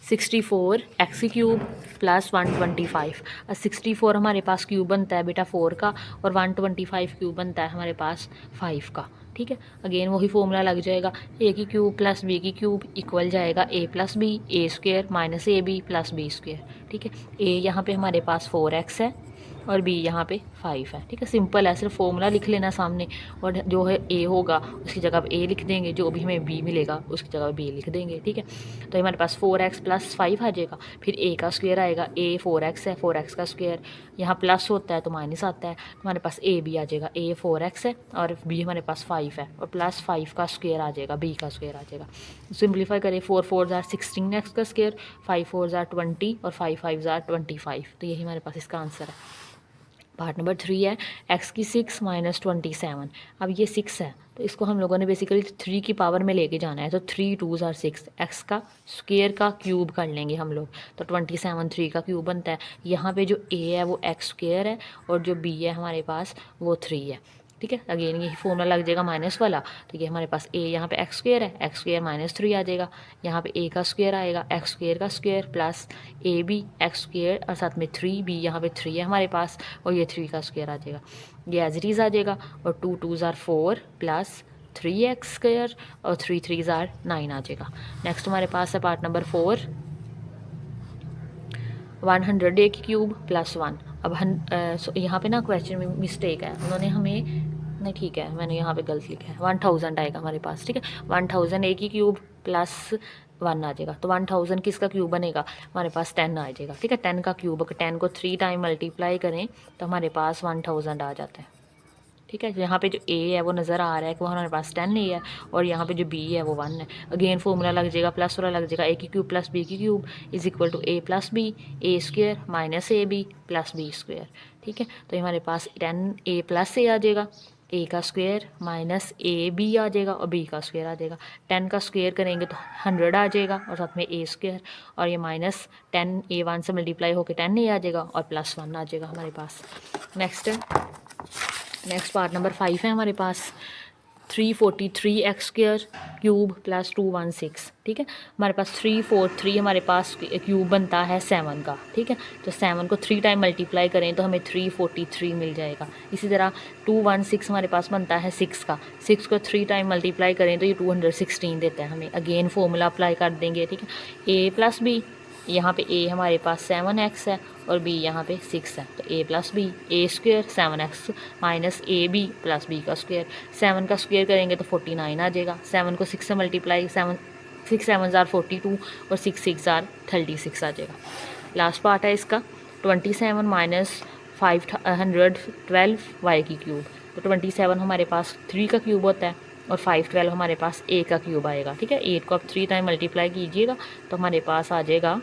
64 x क्यूब प्लस 125। 64 हमारे पास क्यूब बनता है बेटा 4 का और 125 क्यूब बनता है हमारे पास 5 का, ठीक है। अगेन वही फॉर्मूला लग जाएगा, a की क्यूब प्लस b की क्यूब इक्वल जाएगा a plus b a² minus ab plus b², ठीक है। a यहाँ पे हमारे पास 4x है और b यहाँ पे 5 है। ठीक है, सिंपल है, सिर्फ फॉर्मूला लिख लेना सामने और जो है ए होगा उसकी जगह पे ए लिख देंगे, जो भी हमें बी मिलेगा उसकी जगह बी लिख देंगे। ठीक है, तो हमारे पास 4x + 5 आ जाएगा। फिर ए का स्क्वायर आएगा, ए 4x है, 4x का स्क्वायर, यहाँ प्लस होता है तो माइनस आता है, तो हमारे पास ए बी आ जाएगा। ए 4x है और बी हमारे पास 5 है, और प्लस 5 का स्क्वायर आ जाएगा, बी का स्क्वायर आ जाएगा। सिंप्लीफाई करें, 4 4 जार 16x का स्क्वायर, 5 4 जार 20 और 5 5 जार 25। तो यही हमारे पास इसका आंसर है। पार्ट नंबर 3 है x की 6 - 27। अब ये 6 है तो इसको हम लोगों ने बेसिकली 3 की पावर में लेके जाना है, तो 3 2 जार 6, x का स्क्वायर का क्यूब कर लेंगे हम लोग, तो 27 3 का क्यूब बनता है। यहाँ पे जो a है वो x स्क्वायर है और जो b है हमारे पास वो 3 है। ठीक है, अगेन यही फॉर्मूला लग जाएगा माइनस वाला, तो ये हमारे पास a यहाँ पे x स्क्वायर है, x स्क्वायर -3 आ जाएगा, यहाँ पे a का स्क्वायर आएगा, x स्क्वायर का square plus a b x square और साथ में 3b, यहाँ पे 3 है हमारे पास और ये 3 का स्क्वायर आ जाएगा, ये एज इट इज़ आ जाएगा। और 2 2 जार 4 प्लस 3x स्क्वायर और 3 3 जार 9 आ जाएगा। नेक्स्ट हमारे पास है पार्ट नंबर 4, 100a की क्यूब + 1। अब यहाँ पे ना क्वेश्चन में मिस्टेक है, उन्होंने हमें नहीं, ठीक है मैंने यहाँ पे गलत लिखा है, 1000 आएगा हमारे पास। ठीक है, 1000a की क्यूब + 1 आ जाएगा, तो 1000 किसका क्यूब बनेगा, हमारे पास 10 आ जाएगा। ठीक है, 10 का क्यूब, अगर 10 को 3 टाइम मल्टीप्लाई करें तो हमारे पास 1000 आ जाता है। ठीक है, यहाँ पे जो a है वो नज़र आ रहा है कि वो हमारे पास 10 a है और यहाँ पे जो b है वो 1 है। अगेन फॉर्मूला लग जाएगा, प्लस वाला लग जाएगा, a की क्यूब + b की cube = a + b, a square - ab + b square. ठीक है, तो ये हमारे पास 10a + a आ जाएगा, a का स्क्वायर -ab आ जाएगा और b का स्क्वायर आ जाएगा। 10 का स्क्वायर करेंगे तो 100 आ जाएगा और साथ में a स्क्वायर, और ये -10 a 1 से मल्टीप्लाई होकर 10a आ जाएगा और +1 आ जाएगा हमारे पास। नेक्स्ट पार्ट नंबर 5 है हमारे पास, 343x स्क्वायर क्यूब + 216। ठीक है, हमारे पास 343 हमारे पास क्यूब बनता है 7 का। ठीक है, तो 7 को 3 टाइम मल्टीप्लाई करें तो हमें 343 मिल जाएगा। इसी तरह 216 हमारे पास बनता है 6 का, 6 को 3 टाइम मल्टीप्लाई करें तो ये 216 देता है हमें। अगेन फॉर्मूला अप्लाई कर देंगे। ठीक है, a + b, यहाँ पे a हमारे पास 7x है और b यहाँ पे 6 है, तो a + b, a square 7x - ab + b का स्क्वायर, 7 का स्क्वायर करेंगे तो 49 आ जाएगा। 7 को 6 से मल्टीप्लाई, 6 7 जार 42 और 6 6 जार 36 आ जाएगा। लास्ट पार्ट है इसका, 27 - 512 y की क्यूब, तो 27 हमारे पास 3 का क्यूब होता है और 512 हमारे पास a का क्यूब आएगा। ठीक है, 8 को आप 3 टाइम मल्टीप्लाई कीजिएगा तो हमारे पास आ जाएगा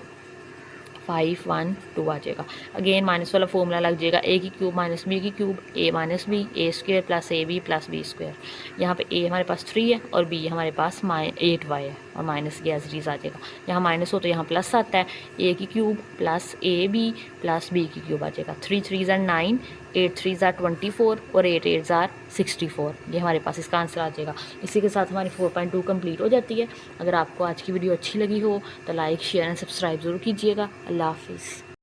512 आ जाएगा। अगेन माइनस वाला फॉर्मूला लग जाएगा, a की क्यूब - b की cube, a - b, a square + ab + b square. यहाँ पे a हमारे पास 3 है और b हमारे पास 8y है और माइनस के एज इट आ जाएगा। यहाँ माइनस हो तो यहाँ प्लस आता है, a की क्यूब + ab + b की क्यूब आ जाएगा। 3 3 जार 9, 8 3 जार 24 और 8 8 जार 64। ये हमारे पास इसका आंसर आ जाएगा। इसी के साथ हमारी 4.2 कंप्लीट हो जाती है। अगर आपको आज की वीडियो अच्छी लगी हो तो लाइक शेयर एंड सब्सक्राइब ज़रूर कीजिएगा। अल्लाह हाफिज़।